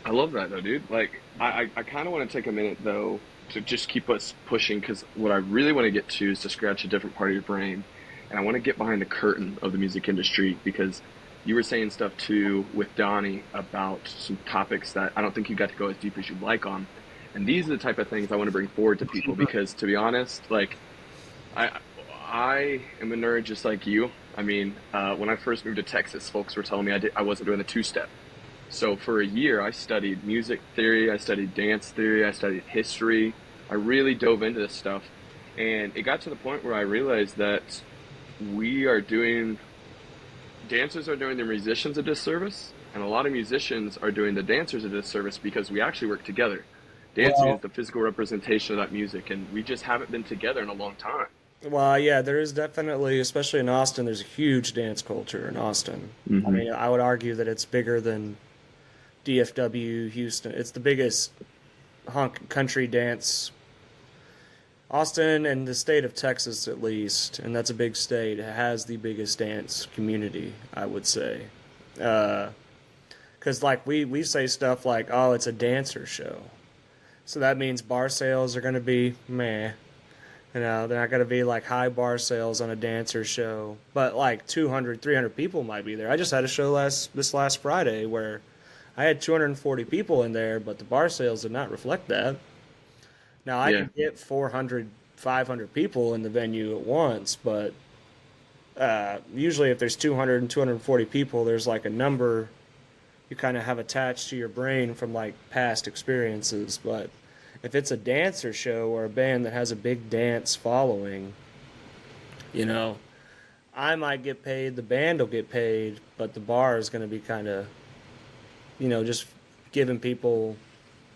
I love that though, dude. Like, I kind of want to take a minute though to just keep us pushing because what I really want to get to is to scratch a different part of your brain, and I want to get behind the curtain of the music industry because you were saying stuff too with Donnie about some topics that I don't think you got to go as deep as you'd like on, and these are the type of things I want to bring forward to people because to be honest, like I I am a nerd just like you. I mean, when I first moved to Texas, folks were telling me I wasn't doing the two step. So for a year, I studied music theory, I studied dance theory, I studied history. I really dove into this stuff. And it got to the point where I realized that we are doing, dancers are doing the musicians a disservice, and a lot of musicians are doing the dancers a disservice because we actually work together. Dancing is Well, the physical representation of that music, and we just haven't been together in a long time. well, yeah, there is definitely, especially in Austin, there's a huge dance culture in Austin. I Hmm. mean, I would argue that it's bigger than DFW, Houston. It's the biggest hunk country dance. Austin and the state of Texas, at least, and that's a big state, has the biggest dance community, I would say. Because, like, we say stuff like, oh, it's a dancer show. So that means bar sales are going to be meh. You know, they're not going to be like high bar sales on a dancer show, but like 200, 300 people might be there. I just had a show this last Friday where I had 240 people in there, but the bar sales did not reflect that. Now I Yeah. could get 400, 500 people in the venue at once, but usually if there's 200 and 240 people, there's like a number you kind of have attached to your brain from like past experiences. But if it's a dancer show or a band that has a big dance following, you know, I might get paid, the band will get paid, but the bar is going to be kind of, just giving people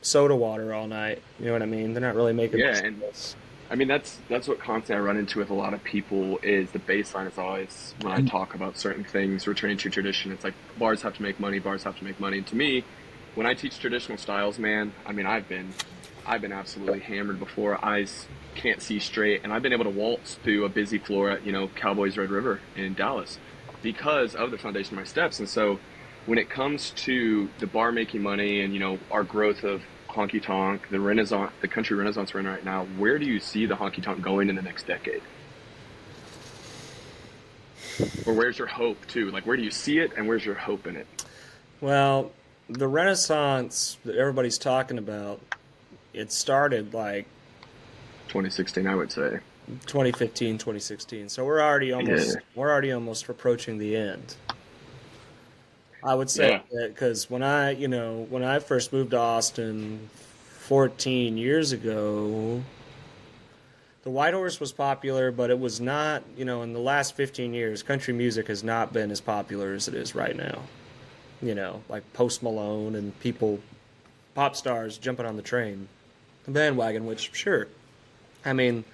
soda water all night. You know what I mean? They're not really making Yeah, much and of this. I mean that's what constantly I run into with a lot of people is the baseline is always when I talk about certain things returning to tradition. It's like bars have to make money, bars have to make money. And to me, when I teach traditional styles, man, I mean I've been absolutely hammered before. Eyes can't see straight, and I've been able to waltz through a busy floor at Cowboys Red River in Dallas because of the foundation of my steps. And so when it comes to the bar making money and our growth of honky tonk, the renaissance, the country renaissance we're in right now, where do you see the honky tonk going in the next decade? Or where's your hope too? Like where do you see it and where's your hope in it? Well, the Renaissance that everybody's talking about, it started like 2016, I would say. 2015, 2016. So we're already Yeah. almost approaching the end. I would say Yeah. that because when I first moved to Austin 14 years ago, the White Horse was popular, but it was not, in the last 15 years, country music has not been as popular as it is right now. Like Post Malone and pop stars jumping on the train, the bandwagon, which, sure, I mean,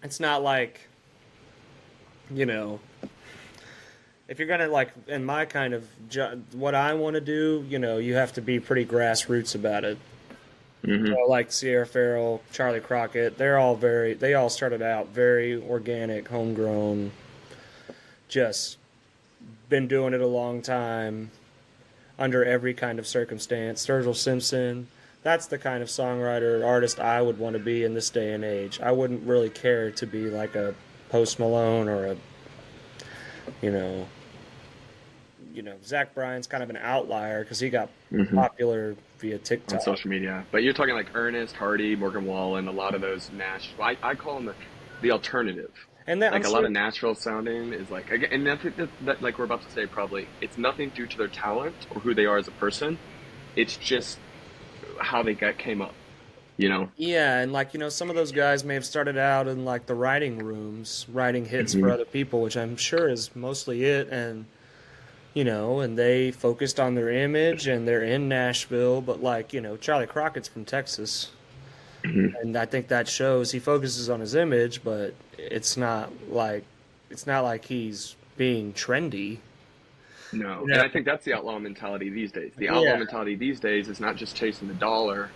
it's not like, you know, if you're gonna like in my kind of what I want to do, you have to be pretty grassroots about it. Hmm. Like Sierra Farrell, Charlie Crockett, they all started out very organic, homegrown, just been doing it a long time under every kind of circumstance. Sturgill Simpson, that's the kind of songwriter artist I would want to be in this day and age. I wouldn't really care to be like a Post Malone or a you know Zach Bryan's kind of an outlier because he got Hmm. popular via On TikTok. social media. But you're talking like Ernest, Hardy, Morgan Wallen, a lot of those Nashville. I call them the alternative. And that I'm Like a lot sure, of Nashville sounding is like, again, and I think that like we're about to say probably, it's nothing due to their talent or who they are as a person. It's just how they came up, you know? yeah, and like some of those guys may have started out in like the writing rooms, writing hits for Hmm. other people, which I'm sure is mostly it, and they focused on their image and they're in Nashville, but like, Charlie Crockett's from Texas. Hmm. And I think that shows he focuses on his image, but it's not like he's being trendy. No. And Yeah. I think that's the outlaw mentality these days. The outlaw Yeah. mentality these days is not just chasing the dollar,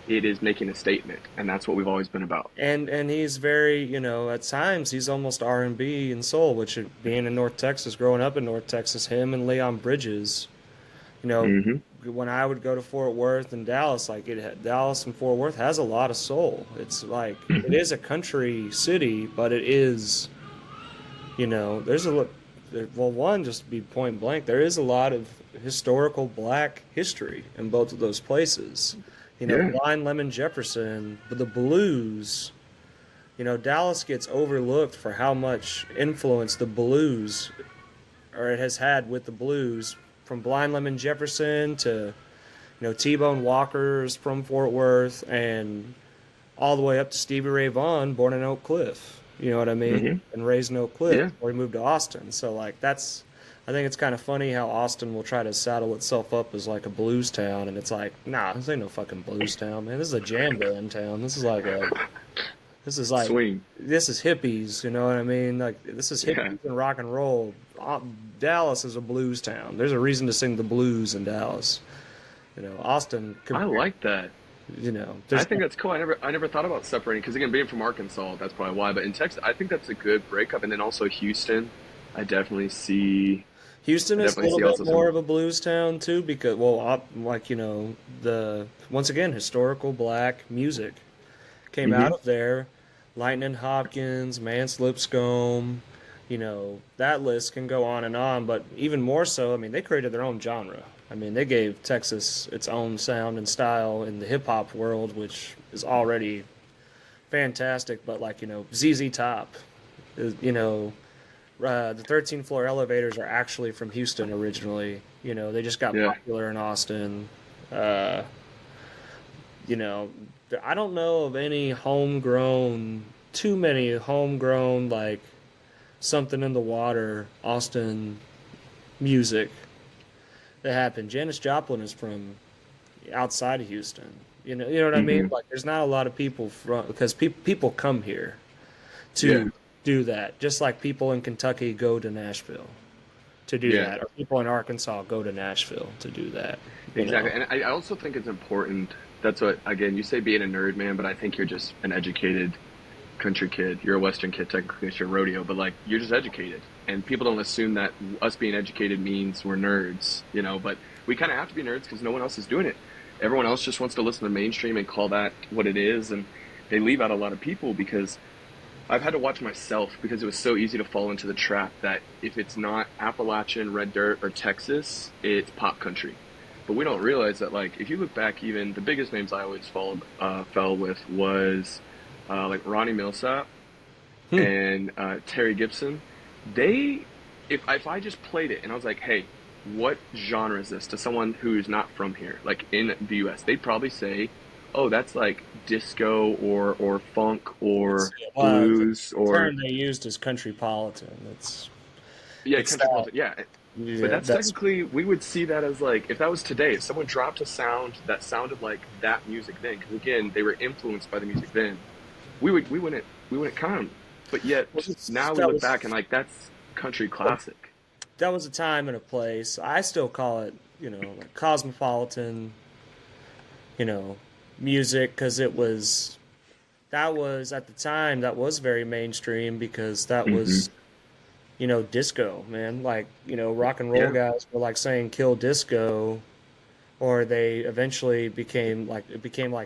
it is making a statement. And that's what we've always been about. And he's very, at times he's almost R&B and soul, which being in North Texas, growing up in North Texas, him and Leon Bridges, you know, Hmm. when I would go to Fort Worth and Dallas, like Dallas and Fort Worth has a lot of soul. It's like it Hmm. is a country city, but it is, there's well, one, just to be point blank, there is a lot of historical black history in both of those places. Yeah. Blind Lemon Jefferson, but the blues, Dallas gets overlooked for how much influence the blues, or it has had with the blues, from Blind Lemon Jefferson to, T-Bone Walker's from Fort Worth, and all the way up to Stevie Ray Vaughan, born in Oak Cliff. You know what I mean? Hmm. And raised in Oak Cliff Yeah. before he moved to Austin. So like I think it's kind of funny how Austin will try to saddle itself up as like a blues town, and it's like, nah, this ain't no fucking blues town, man. This is a jam band town. This is like, Swing. this is hippies. You know what I mean? Like this is Yeah. hippies and rock and roll. Dallas is a blues town. There's a reason to sing the blues in Dallas. Austin. I like that. I There's think that's cool. I never thought about separating because again, being from Arkansas, that's probably why. But in Texas, I think that's a good breakup. And then also Houston, I definitely see. Houston I is a definitely little see bit also more some. of a blues town too, because like the once again historical black music came out Hmm. of there. Lightning Hopkins, Mance Lipscomb. That list can go on and on, but even more so, I mean, they created their own genre. I mean, they gave Texas its own sound and style in the hip hop world, which is already fantastic. But like, ZZ Top, the 13th floor elevators are actually from Houston originally. They just got Yeah. popular in Austin. Uh, you know, I don't know of any too many homegrown, like something in the water, Austin music that happened. Janis Joplin is from outside of Houston. You know what I mean? Hmm. Like, there's not a lot of people from because people come here Yeah. to do that, just like people in Kentucky go to Nashville to do Yeah. that, or people in Arkansas go to Nashville to do that. You Exactly. know? And I also think it's important. That's what, again, you say being a nerd, man, but I think you're just an educated country kid. You're a Western kid, technically, it's your rodeo, but like, you're just educated. And people don't assume that us being educated means we're nerds, but we kind of have to be nerds because no one else is doing it. Everyone else just wants to listen to mainstream and call that what it is. And they leave out a lot of people because I've had to watch myself because it was so easy to fall into the trap that if it's not Appalachian, Red Dirt, or Texas, it's pop country. But we don't realize that, like, if you look back, even the biggest names I always fell with was like Ronnie Millsap Hmm. and Terry Gibson. They, if I just played it and I was like, hey, what genre is this to someone who's not from here, like in the U.S., they'd probably say, oh, that's like disco or funk It's or the blues or term they used is countrypolitan. yeah, It's country that. politics. Yeah, but Yeah, that's that's technically we would see that as like if that was today, if someone dropped a sound that sounded like that music then, because again they were influenced by the music then, we wouldn't count 'em. But yet now we that look back and was like that's country classic. that was a time and a place. I still call it, like cosmopolitan, you know, music because that was at the time that was very mainstream because that Hmm. was disco, man. Like, rock and roll Yeah. guys were like saying kill disco, or they eventually became like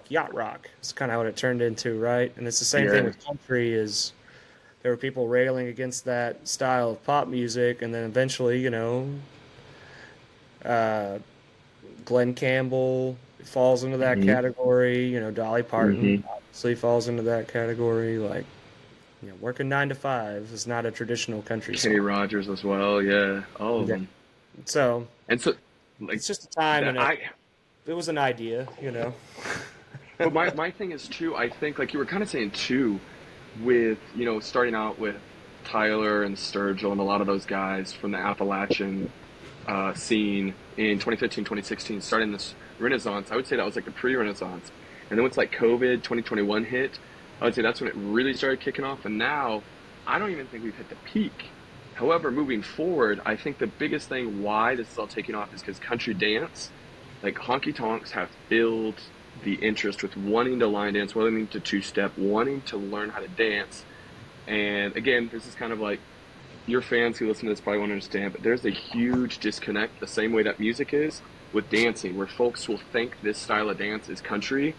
yacht rock. It's kind of what it turned into, right? And it's the same thing Yeah. with country is there were people railing against that style of pop music, and then eventually, uh, Glenn Campbell falls into that Hmm. category. Dolly Parton Hmm. obviously falls into that category. Like, working 9 to 5 is not a traditional country Kenny song. Rogers as well. Yeah, all of Yeah. them. So And so like it's just a time that and it was an idea. but my thing is too, I think like you were kind of saying too, with starting out with Tyler and Sturgill and a lot of those guys from the Appalachian scene in 2015, 2016, starting this renaissance. I would say that was like the pre-renaissance, and then once like COVID 2021 hit, I would say that's when it really started kicking off. And now I don't even think we've hit the peak. However, moving forward, I think the biggest thing why this is all taking off is because country dance, like honky tonks, have filled the interest with wanting to line dance, wanting to two step, wanting to learn how to dance. And again, this is kind of like your fans who listen to this probably won't understand, but there's a huge disconnect, the same way that music is with dancing, where folks will think this style of dance is country,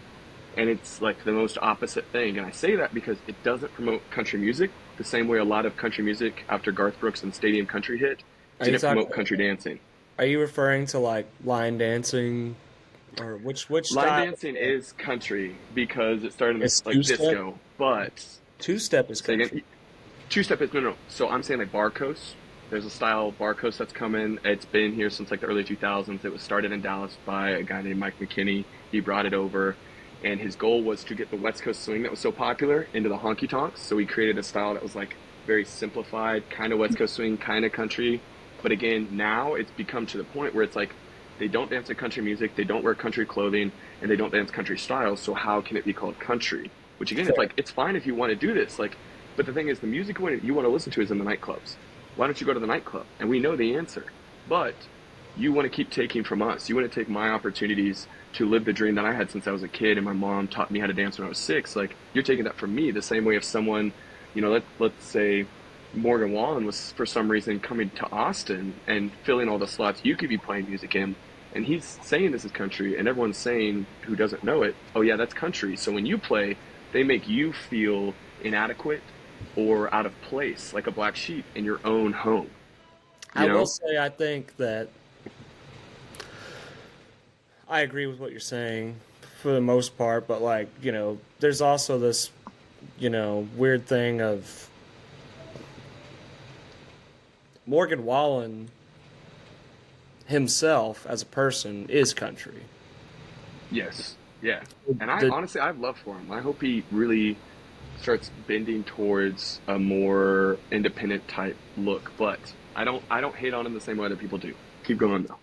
and it's like the most opposite thing. And I say that because it doesn't promote country music the same way a lot of country music after Garth Brooks and Stadium Country hit Are you didn't talking? promote country dancing. Are you referring to like line dancing, or which Line style? dancing is country because it started in Is two like step? disco, but Two step is say country. again, two step is no. So I'm saying like barcos. There's a style barcos that's come in. It's been here since like the early 2000s. It was started in Dallas by a guy named Mike McKinney. He brought it over, and his goal was to get the West Coast swing that was so popular into the honky tonks. So he created a style that was like very simplified, kind of West Coast swing, kind of country. But again, now it's become to the point where it's like they don't dance to country music, they don't wear country clothing, and they don't dance country styles. So how can it be called country? Which again, it's Fair. like it's fine if you want to do this, like, but the thing is, the music you want to listen to is in the nightclubs. Why don't you go to the nightclub? And we know the answer. But you want to keep taking from us. You want to take my opportunities to live the dream that I had since I was a kid, and my mom taught me how to dance when I was 6. Like, you're taking that from me the same way if someone, let's say Morgan Wallen was for some reason coming to Austin and filling all the slots you could be playing music in, and he's saying this is country, and everyone's saying who doesn't know it, oh yeah, that's country. So when you play, they make you feel inadequate or out of place, like a black sheep in your own home, I you will know? say I think that I agree with what you're saying for the most part, but like, there's also this, weird thing of Morgan Wallen himself as a person is country. Yes. Yeah. And I The, honestly, I have love for him. I hope he really starts bending towards a more independent type look, but I don't hate on him the same way other people do. Keep going though.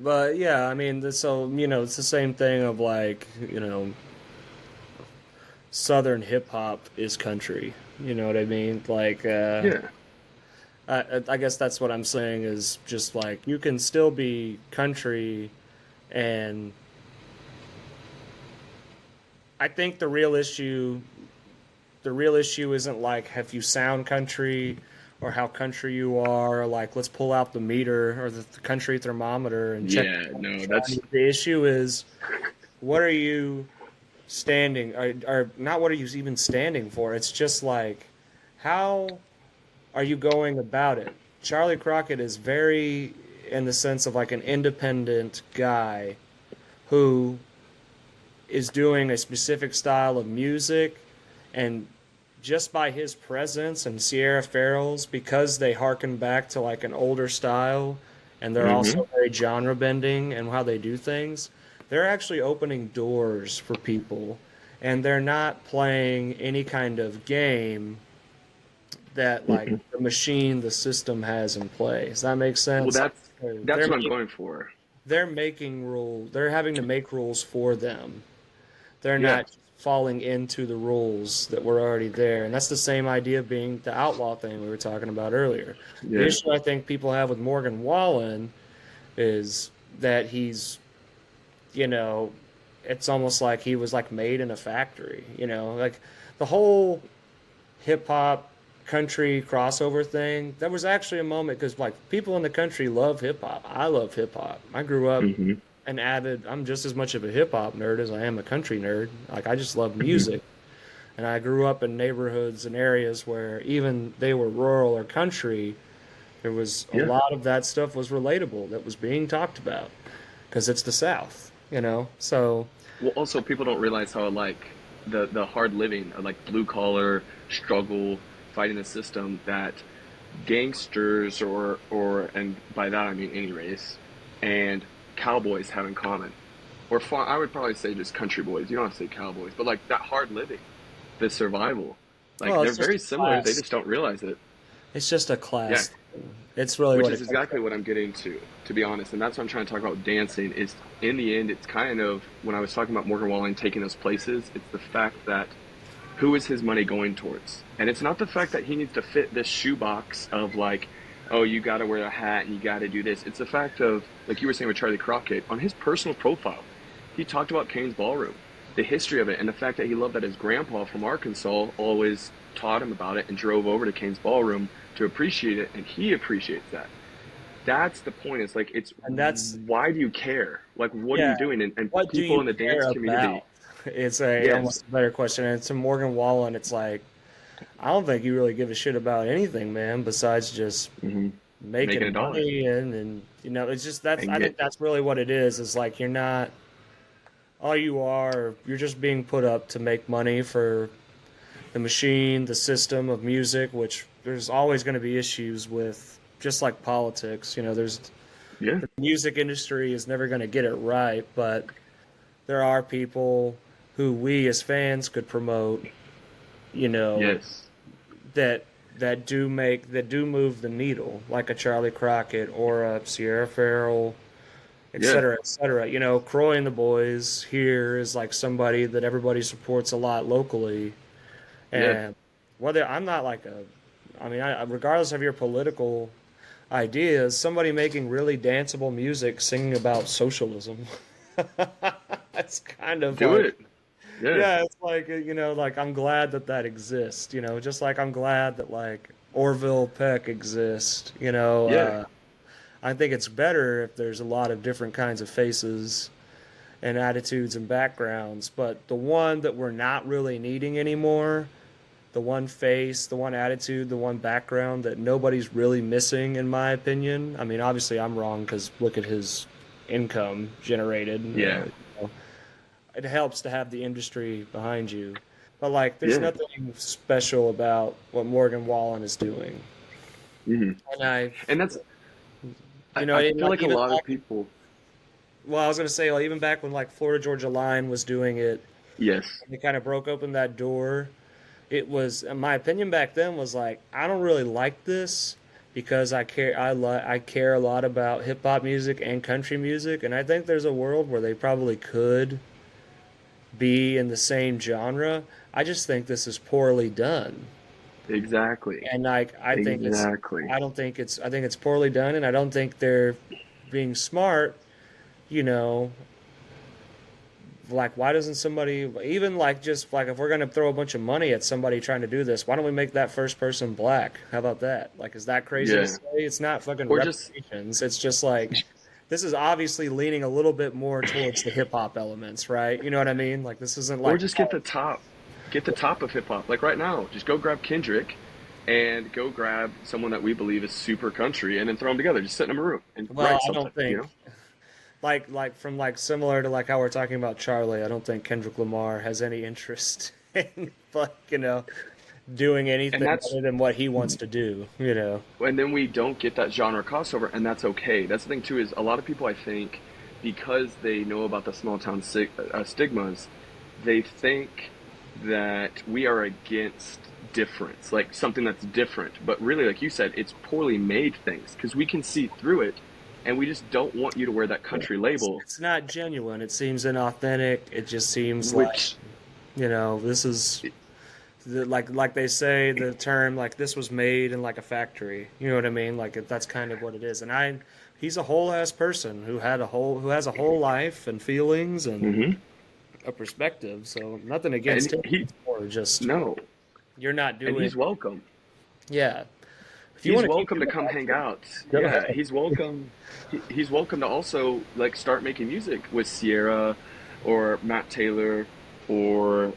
but yeah, I mean, so, it's the same thing of like, Southern hip hop is country. You know what I mean? Like, Yeah. I guess that's what I'm saying is just like you can still be country, and I think the real issue isn't like if you sound country or how country you are. Or like let's pull out the meter or the country thermometer and check. Yeah, no, that's The issue is what are you standing or not? What are you even standing for? It's just like how are you going about it? Charlie Crockett is very in the sense of like an independent guy who is doing a specific style of music, and just by his presence and Sierra Farrell's, because they harken back to like an older style and they're hmm also very genre bending and how they do things, they're actually opening doors for people, and they're not playing any kind of game that like hmm the machine, the system has in play. Does that make Well, sense? that's They're what I'm going for. they're making rules. They're having to make rules for them. They're Yeah. not falling into the rules that were already there. And that's the same idea of being the outlaw thing we were talking about earlier. The Yeah. issue I think people have with Morgan Wallen is that he's, you know, it's almost like he was like made in a factory, like the whole hip hop country crossover thing. That was actually a moment because like people in the country love hip hop. I love hip hop. I grew up hmm an avid. I'm just as much of a hip hop nerd as I am a country nerd. Like I just love hmm music, and I grew up in neighborhoods and areas where even they were rural or country. There was a Yeah. lot of that stuff was relatable that was being talked about because it's the South. So Well, also people don't realize how like the hard living, like blue collar struggle, fighting the system that gangsters or and by that I mean any race and cowboys have in common. Or I would probably say just country boys. You don't have to say cowboys, but like that hard living, the survival. Like well, they're it's just very a similar. They class. just don't realize it. It's just a Yeah. class thing. It's really Which what is it comes exactly down what I'm getting to be honest. And that's what I'm trying to talk about dancing is in the end, it's kind of when I was talking about Morgan Wallen taking those places, it's the fact that who is his money going towards? And it's not the fact that he needs to fit this shoebox of like, oh, you got to wear a hat and you got to do this. It's the fact of, like you were saying with Charlie Crockett, on his personal profile, he talked about Kane's Ballroom, the history of it, and the fact that he loved that his grandpa from Arkansas always taught him about it and drove over to Kane's Ballroom to appreciate it, and he appreciates that. That's the point. It's like, it's and that's why do you care? Like, what are yeah. you doing? And What do people you in the care dance community, about? It's a yes, almost a better question. And to Morgan Wallen, it's like I don't think you really give a shit about anything, man, besides just hmm making a making dollar. money and it's just that's And I yet, think that's really what it is like you're not all you are you're just being put up to make money for the machine, the system of music, which there's always going to be issues with, just like politics. There's yeah, the music industry is never going to get it right, but there are people who we as fans could promote, you know, yes, that that do move the needle, like a Charlie Crockett or a Sierra Farrell, et yeah, cetera, et cetera. Croy and the Boys here is like somebody that everybody supports a lot locally, yeah. and whether I'm not like I mean, regardless of your political ideas, somebody making really danceable music singing about socialism. It's kind of Do like it. Yeah, yeah, it's like like I'm glad that that exists. Just like I'm glad that like Orville Peck exists. yeah. I think it's better if there's a lot of different kinds of faces and attitudes and backgrounds. But the one that we're not really needing anymore, the one face, the one attitude, the one background that nobody's really missing, in my opinion. I mean, obviously I'm wrong because look at his income generated. Yeah. It helps to have the industry behind you. But like, there's Yeah. nothing special about what Morgan Wallen is doing. Hmm. And I, And that's, I and feel like like a even lot of back, people, well, I was gonna say, like even back when like Florida Georgia Line was doing it, yes. they kind of broke open that door. It was, in my opinion back then was like, I don't really like this because I care a lot about hip hop music and country music, and I think there's a world where they probably could be in the same genre. I just think this is poorly done. Exactly. And like Exactly. I think it's poorly done, and I don't think they're being smart, you know, like why doesn't somebody, even like just like if we're going to throw a bunch of money at somebody trying to do this, why don't we make that first person black? How about that? Like, is that crazy to Yeah. say? It's not fucking Or just, reparations. It's just like this is obviously leaning a little bit more towards the hip hop elements, right? You know what I mean? Like this isn't or like, just get the top of hip hop. Like right now, just go grab Kendrick and go grab someone that we believe is super country and then throw them together. Just sit in a room and well, write I something, don't you think know? like from like similar to like how we're talking about Charlie. I don't think Kendrick Lamar has any interest in like doing And anything that's, other than what he wants to do. and then we don't get that genre crossover, and that's okay. That's the thing too, is a lot of people, I think, because they know about the small town stigmas, they think that we are against difference, like something that's different. But really, like you said, it's poorly made things because we can see through it, and we just don't want you to wear that country label, It's not genuine. It seems inauthentic. It just seems like, which, this is like they say the term like this was made in like a factory. You know what I mean? Like that's kind of what it is. And he's a whole ass person who has a whole life and feelings and hmm a perspective. So nothing against and him, he, or just no, you're not and doing. he's welcome. Yeah, if you He's want to keep welcome to doing come that, hang out. go Yeah, ahead. he's welcome. He's welcome to also like start making music with Sierra or Matt Taylor or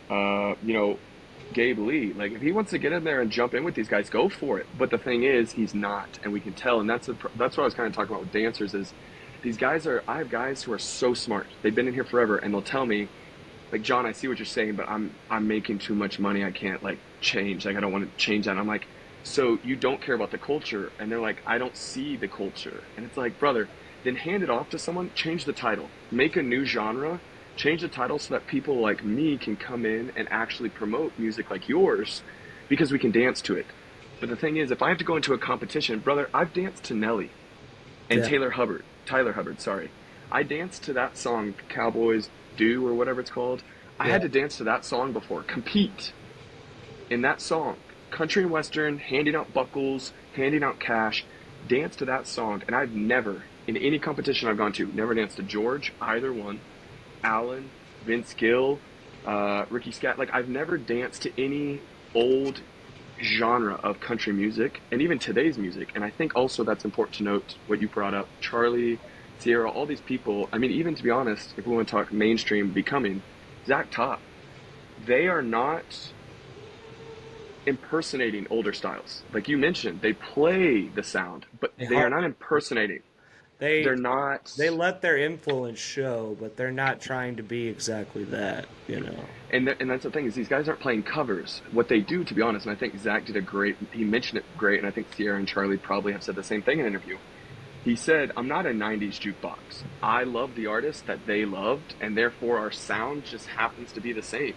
Gabe Lee. Like if he wants to get in there and jump in with these guys, go for it. But the thing is, he's not, and we can tell. And that's what I was kind of talking about with dancers is these guys are. I have guys who are so smart. They've been in here forever, and they'll tell me like, John, I see what you're saying, but I'm making too much money. I can't like change. Like I don't want to change that. And I'm like, so you don't care about the culture? And they're like, I don't see the culture. And it's like, brother, then hand it off to someone. Change the title. Make a new genre. Change the title so that people like me can come in and actually promote music like yours, because we can dance to it. But the thing is, if I have to go into a competition, brother, I've danced to Nelly and Yeah. Tyler Hubbard, sorry. I danced to that song, Cowboys Do or whatever it's called. I Yeah. had to dance to that song before, compete in that song. Country and Western, handing out buckles, handing out cash, dance to that song. And I've never, in any competition I've gone to, never danced to George, either one, Alan, Vince Gill, Ricky Scott. Like, I've never danced to any old genre of country music and even today's music. And I think also that's important to note what you brought up. Charlie, Sierra, all these people. I mean, even to be honest, if we want to talk mainstream becoming, Zach Top, they are not impersonating older styles. Like you mentioned, they play the sound, but They they are har- not impersonating. they They're not. they let their influence show, but they're not trying to be exactly that. And that's the thing is these guys aren't playing covers. What they do, to be honest, and I think Zach did a great. He mentioned it great, and I think Sierra and Charlie probably have said the same thing in an interview. He said, "I'm not a '90s jukebox. I love the artists that they loved, and therefore our sound just happens to be the same.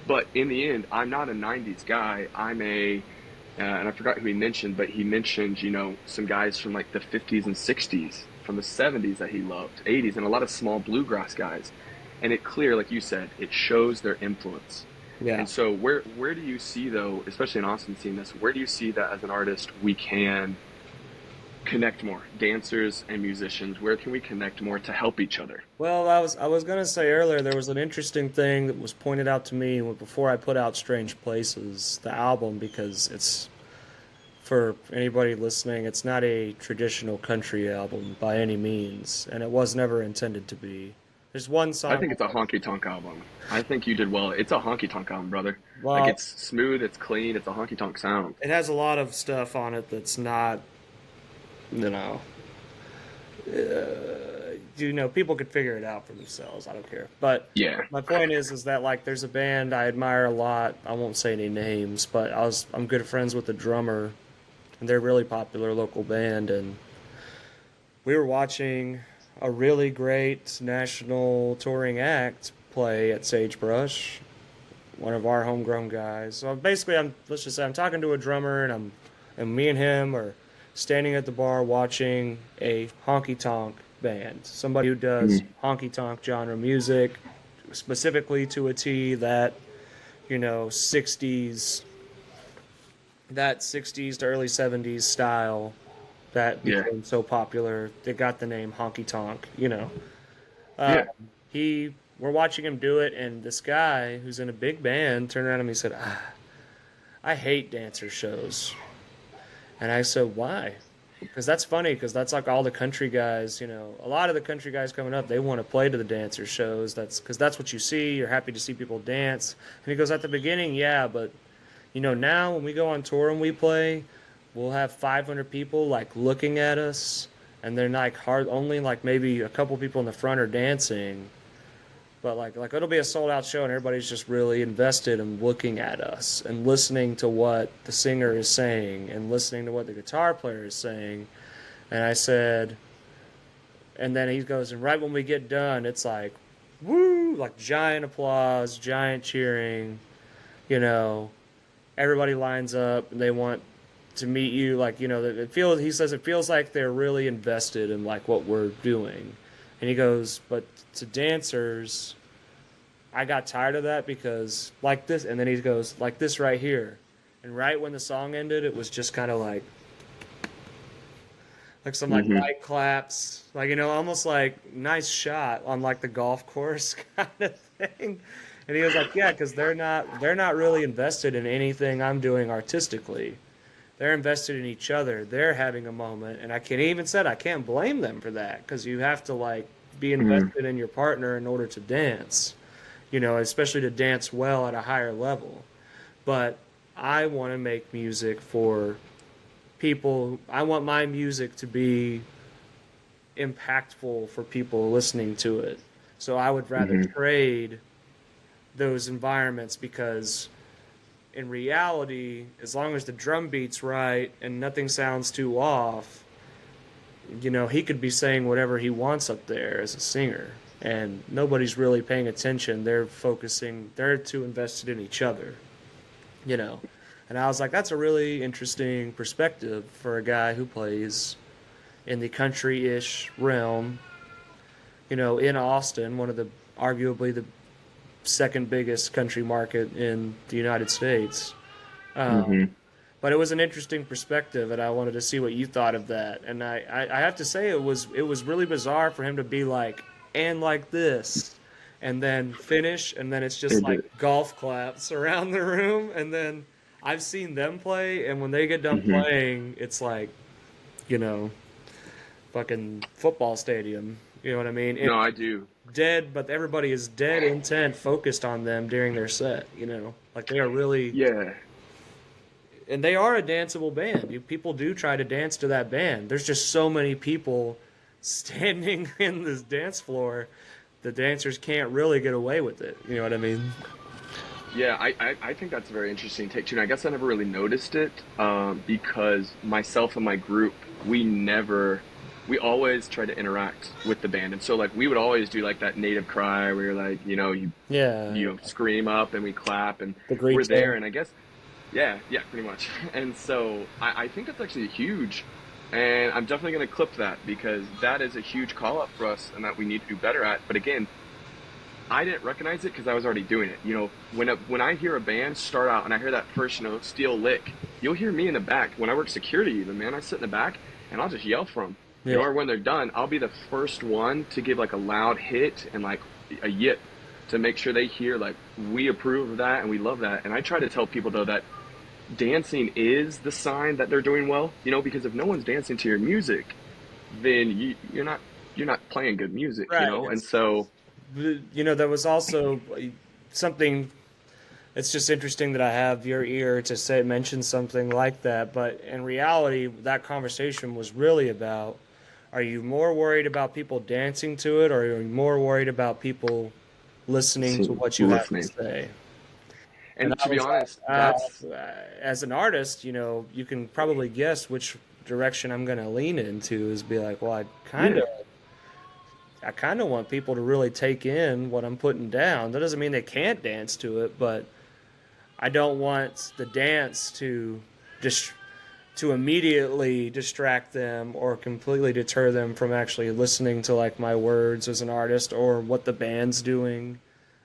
But in the end, I'm not a '90s guy. I'm a and I forgot who he mentioned, but he mentioned, some guys from like the 50s and 60s, from the 70s that he loved, 80s, and a lot of small bluegrass guys. And it clear, like you said, it shows their influence. Yeah. And so where do you see though, especially in Austin seeing this, where do you see that as an artist we can connect more, dancers and musicians? Where can we connect more to help each other? Well, I was gonna say earlier there was an interesting thing that was pointed out to me before I put out Strange Places, the album, because it's for anybody listening, it's not a traditional country album by any means, and it was never intended to be. There's one I song. think it's a honky tonk album. I think you did well. It's a honky tonk album, brother. Like Well, it's smooth, it's clean, it's a honky tonk sound. it has a lot of stuff on it that's not, you know, people could figure it out for themselves. I don't care. But Yeah. my point is that like there's a band I admire a lot. I won't say any names, but I'm good friends with the drummer, and they're a really popular local band. And we were watching a really great national touring act play at Sagebrush, one of our homegrown guys. So basically, let's just say I'm talking to a drummer, and me and him are standing at the bar watching a honky tonk band, somebody who does Mhm. honky tonk genre music, specifically to a T that 60s, that 60s to early 70s style that Yeah. became so popular. They got the name honky tonk. Uh, Yeah. he we're watching him do it, and this guy who's in a big band turned around to me and said, I hate dancer shows. And I said, why? Because that's funny, because that's like all the country guys, a lot of the country guys coming up, they want to play to the dancer shows. That's because that's what you see. You're happy to see people dance. And he goes, at the beginning, yeah, but now when we go on tour and we play, we'll have 500 people like looking at us, and they're like only like maybe a couple people in the front are dancing. But like it'll be a sold out show and everybody's just really invested in looking at us and listening to what the singer is saying and listening to what the guitar player is saying. And I said, and then he goes, and right when we get done, it's like, woo, like giant applause, giant cheering, you know, everybody lines up and they want to meet you. Like, he says it feels like they're really invested in like what we're doing. And he goes, but to dancers, I got tired of that because like this, and then he goes, like this right here. And right when the song ended, it was just kind of like some like Hmm. light claps, like, almost like nice shot on like the golf course kind of thing. And he was like, yeah, because they're not really invested in anything I'm doing artistically. They're invested in each other. They're having a moment, and I can't blame them for that because you have to like be Hmm. invested in your partner in order to dance, especially to dance well at a higher level. But I want to make music for people. I want my music to be impactful for people listening to it. So I would rather Hmm. trade those environments because in reality, as long as the drum beat's right and nothing sounds too off, he could be saying whatever he wants up there as a singer. And nobody's really paying attention. They're too invested in each other, you know. And I was like, that's a really interesting perspective for a guy who plays in the country ish realm, in Austin, one of the arguably the second biggest country market in the United States. Um, Hmm. but it was an interesting perspective, and I wanted to see what you thought of that. And I have to say it was really bizarre for him to be like and like this, and then finish, and then it's just It like did. golf claps around the room, and then I've seen them play, and when they get done Hmm. playing, it's like you know fucking football stadium. You know what I mean? No, It's I do. dead, but everybody is dead intent, focused on them during their set. Like they are really, Yeah. and they are a danceable band. People do try to dance to that band. There's just so many people standing in this dance floor. The dancers can't really get away with it. You know what I mean? Yeah, I think that's a very interesting take too. And I guess I never really noticed it because myself and my group, we always try to interact with the band. And so like we would always do like that native cry where you're like, Yeah, you scream up and we clap and the we're great there. tail. And I guess, yeah, yeah, pretty much. And so I think that's actually huge. And I'm definitely going to clip that because that is a huge call up for us and that we need to do better at. But again, I didn't recognize it because I was already doing it. When I hear a band start out and I hear that first, steel lick, you'll hear me in the back. When I work security, even man, I sit in the back and I'll just yell for them. Yeah, Or when they're done, I'll be the first one to give like a loud hit and like a yip to make sure they hear like we approve of that and we love that. And I try to tell people though that dancing is the sign that they're doing well. Because if no one's dancing to your music, then you're not playing good music. right. And so. there was also something. It's just interesting that I have your ear to say mention something like that, but in reality, that conversation was really about: are you more worried about people dancing to it, or are you more worried about people listening to what you have to Listening. say? And And I to be was honest, like, that's as an artist, you can probably guess which direction I'm going to lean into is be like, well, yeah, I kind of want people to really take in what I'm putting down. That doesn't mean they can't dance to it, but I don't want the dance just to immediately distract them or completely deter them from actually listening to like my words as an artist or what the band's doing,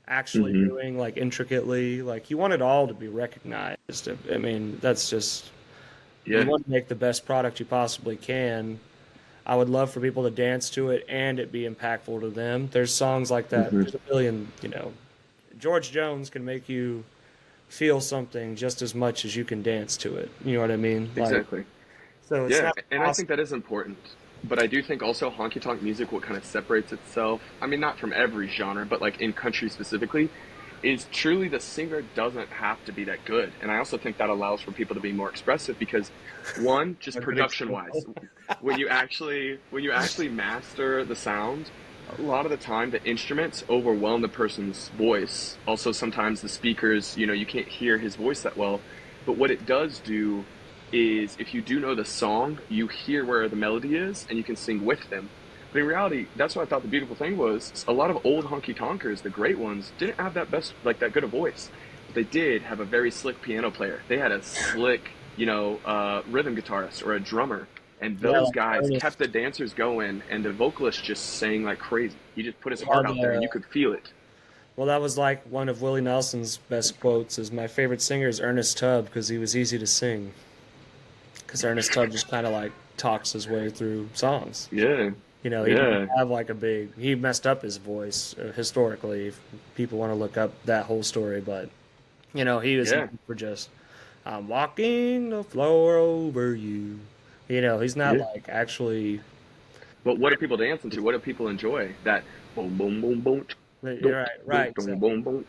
actually hmm doing like intricately. Like you want it all to be recognized. I mean, that's just you yeah, want to make the best product you possibly can. I would love for people to dance to it and it be impactful to them. There's songs like that. hmm There's a billion. George Jones can make you feel something just as much as you can dance to it. You know what I mean? Like, exactly. so it's Yeah, not and I think possible. that is important. But I do think also honky tonk music, what kind of separates itself, I mean, not from every genre, but like in country specifically, is truly the singer doesn't have to be that good. And I also think that allows for people to be more expressive because one, just A good production wise, example. when you actually master the sound, a lot of the time the instruments overwhelm the person's voice. Also sometimes the speakers, you can't hear his voice that well. But what it does do is if you do know the song, you hear where the melody is and you can sing with them. But in reality, that's what I thought the beautiful thing was. A lot of old honky tonkers, the great ones, didn't have that best, like that good a voice. But they did have a very slick piano player. They had a slick, rhythm guitarist or a drummer. And Yeah, those like guys kept Ernest. the dancers going and the vocalist just sang like crazy. He just put his Yeah, heart out there and you could feel it. well, that was like one of Willie Nelson's best quotes. Is my favorite singer is Ernest Tubb because he was easy to sing. Because Ernest Tubb just kind of like talks his way through songs. Yeah. He didn't Yeah. have like a big. He messed up his voice historically. If people want to look up that whole story, but he was Yeah. known for just I'm walking the floor over you. He's not Yeah. like actually. But what are people dancing to? What do people enjoy? That boom, boom, boom, boom, You're don't, right, don't, right. don't, So boom, boom,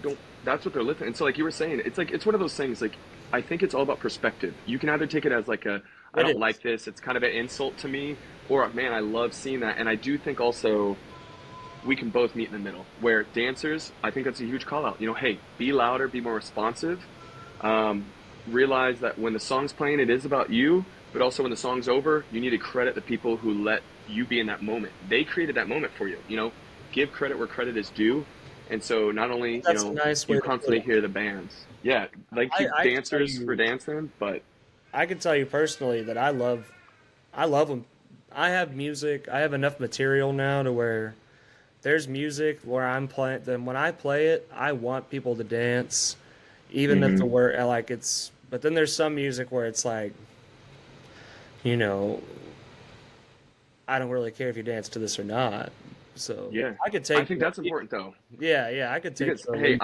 don't. That's what they're listening. And so, like you were saying, it's one of those things. Like I think it's all about perspective. You can either take it as like I it don't is. like this. It's kind of an insult to me, or man, I love seeing that. And I do think also we can both meet in the middle. Where dancers, I think that's a huge call out. Hey, be louder, be more responsive. Um, Realize that when the song's playing, it is about you, but also when the song's over, you need to credit the people who let you be in that moment. They created that moment for you. Give credit where credit is due. And so not only, That's a nice you way to put constantly it. hear the bands. Yeah, like keep I can tell dancers for you, dancing, but I can tell you personally that I love them. I have music. I have enough material now to where there's music where I'm playing. Then when I play it, I want people to dance, even if the hmm word like it's. But then there's some music where it's like, you know, I don't really care if you dance to this or not. So yeah. I could I take think you. that's important though. Yeah, I could take Because you or hey, leave.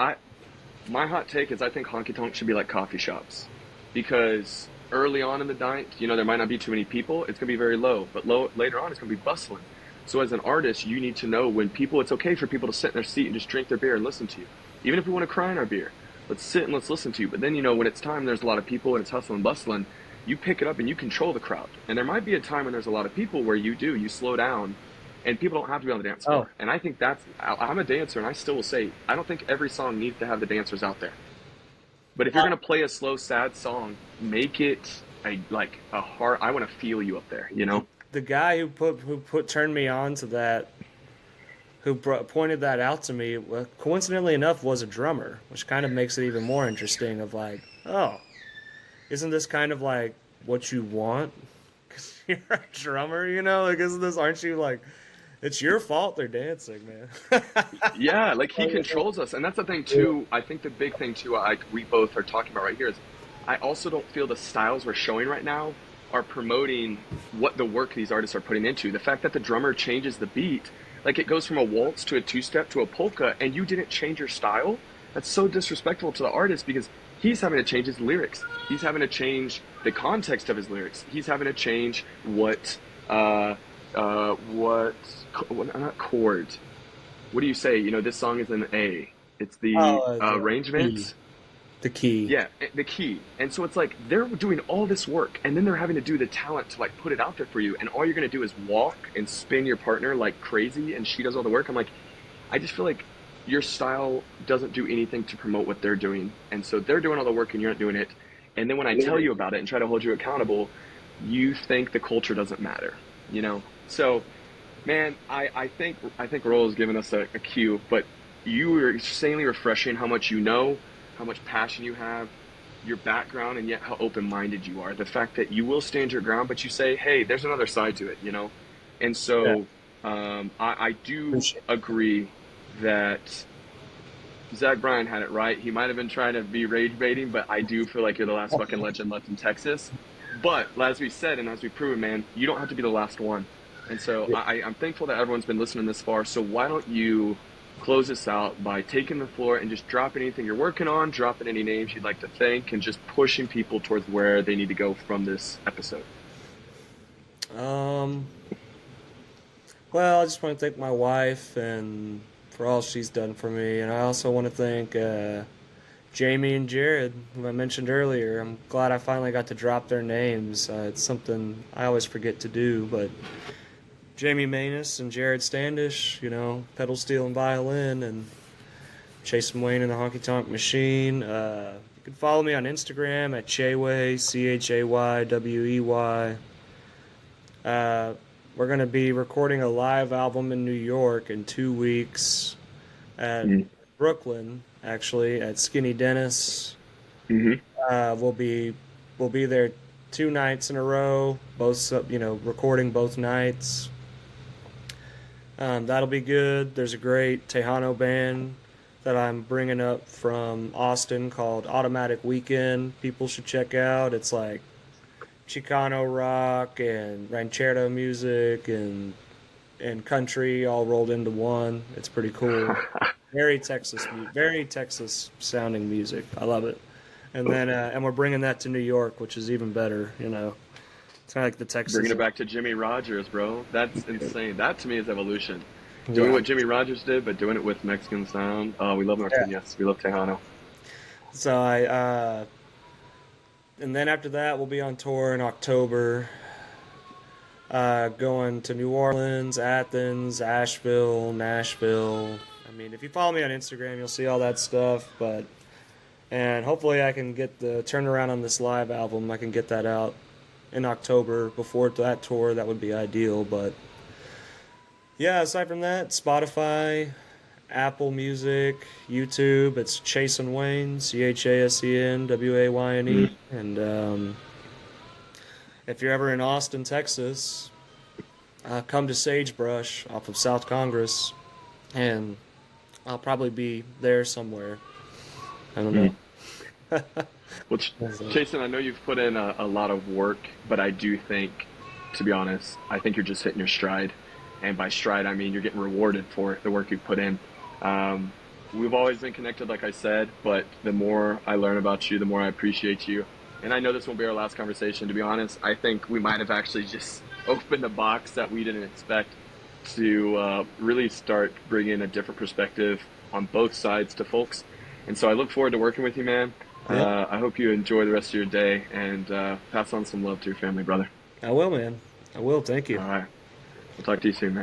my hot take is I think honky tonk should be like coffee shops, because early on in the night, there might not be too many people. It's gonna be very low, but later on, it's gonna be bustling. So as an artist, you need to know when people. It's okay for people to sit in their seat and just drink their beer and listen to you, even if we want to cry in our beer. Let's sit and let's listen to you. But then when it's time, there's a lot of people and it's hustling and bustling. You pick it up and you control the crowd. And there might be a time when there's a lot of people where you slow down and people don't have to be on the dance Oh, floor. And I think I'm a dancer, and I still will say I don't think every song needs to have the dancers out there. But if you're gonna play a slow, sad song, make it a heart. I want to feel you up there. the guy who turned me on to that, pointed that out to me, well, coincidentally enough, was a drummer, which kind of makes it even more interesting. Of like, oh, isn't this kind of like what you want? Because you're a drummer, like, isn't this? Aren't you like? It's your fault they're dancing, man. Yeah, like he controls us, and that's the thing too. I think the big thing too, we both are talking about right here is, I also don't feel the styles we're showing right now are promoting what the work these artists are putting into. The fact that the drummer changes the beat, like it goes from a waltz to a two-step to a polka, and you didn't change your style. That's so disrespectful to the artist because he's having to change his lyrics. He's having to change the context of his lyrics. He's having to change what not chords. what do you say? You know, this song is an A. It's the Oh, the key. arrangements. The key. Yeah, the key. And so it's like they're doing all this work and then they're having to do the talent to like put it out there for you. And all you're going to do is walk and spin your partner like crazy and she does all the work. I'm like, I just feel like your style doesn't do anything to promote what they're doing. And so they're doing all the work and you're not doing it. And then when I tell you about it and try to hold you accountable, you think the culture doesn't matter, you know? So, man, I think Roll has given us a cue, but you were insanely refreshing how much you know, how much passion you have, your background, and yet how open-minded you are. The fact that you will stand your ground, but you say, "Hey, there's another side to it," you know. And Yeah. so, I do Appreciate agree that Zach Bryan had it right. He might have been trying to be rage baiting, but I do feel like you're the last fucking legend left in Texas. But as we said and as we proven, man, you don't have to be the last one. And so it. I'm thankful that everyone's been listening this far. So why don't you close this out by taking the floor and just dropping anything you're working on, dropping any names you'd like to thank, and just pushing people towards where they need to go from this episode. Um, well, I just want to thank my wife and for all she's done for me, and I also want to thank Jamie and Jared, who I mentioned earlier. I'm glad I finally got to drop their names. It's something I always forget to do, but Jamie Manus and Jared Standish, you know, pedal steel and violin, and Chasen Wayne and the Honky Tonk Machine. You can follow me on Instagram at Chayway, ChaywEY. Uh, we're going to be recording a live album in New York in 2 weeks at Mm-hmm. Brooklyn, actually, at Skinny Dennis. Mm-hmm. We'll be there 2 nights in a row, both recording both nights. That'll be good. There's a great Tejano band that I'm bringing up from Austin called Automatic Weekend. People should check out. It's like Chicano rock and ranchero music and country all rolled into one. It's pretty cool. Very Texas sounding music. I love it. And then and we're bringing that to New York, which is even better. You know, it's kind of like the Bringing Texas. it back to Jimmy Rogers, bro. That's insane. That to me is evolution. Doing Yeah. what Jimmy Rogers did, but doing it with Mexican sound. Oh, we love Yeah. Norteñas. We love Tejano. So and then after that we'll be on tour in October, going to New Orleans, Athens, Asheville, Nashville. I mean, if you follow me on Instagram, you'll see all that stuff. And hopefully I can get the turnaround on this live album. I can get that out in October before that tour. That would be ideal. But yeah, aside from that, Spotify, Apple Music, YouTube. It's Chasen Wayne, ChasenWayne, and if you're ever in Austin, Texas, come to Sagebrush off of South Congress, and I'll probably be there somewhere. I don't know. Well, Jason, I know you've put in a lot of work, but I do think, to be honest, I think you're just hitting your stride. And by stride, I mean you're getting rewarded for the work you've put in. We've always been connected, like I said, but the more I learn about you, the more I appreciate you. And I know this won't be our last conversation, to be honest. I think we might have actually just opened a box that we didn't expect to really start bringing a different perspective on both sides to folks. And so I look forward to working with you, man. Yep. I hope you enjoy the rest of your day and pass on some love to your family, brother. I will, man. I will. Thank you. All right. We'll talk to you soon, man.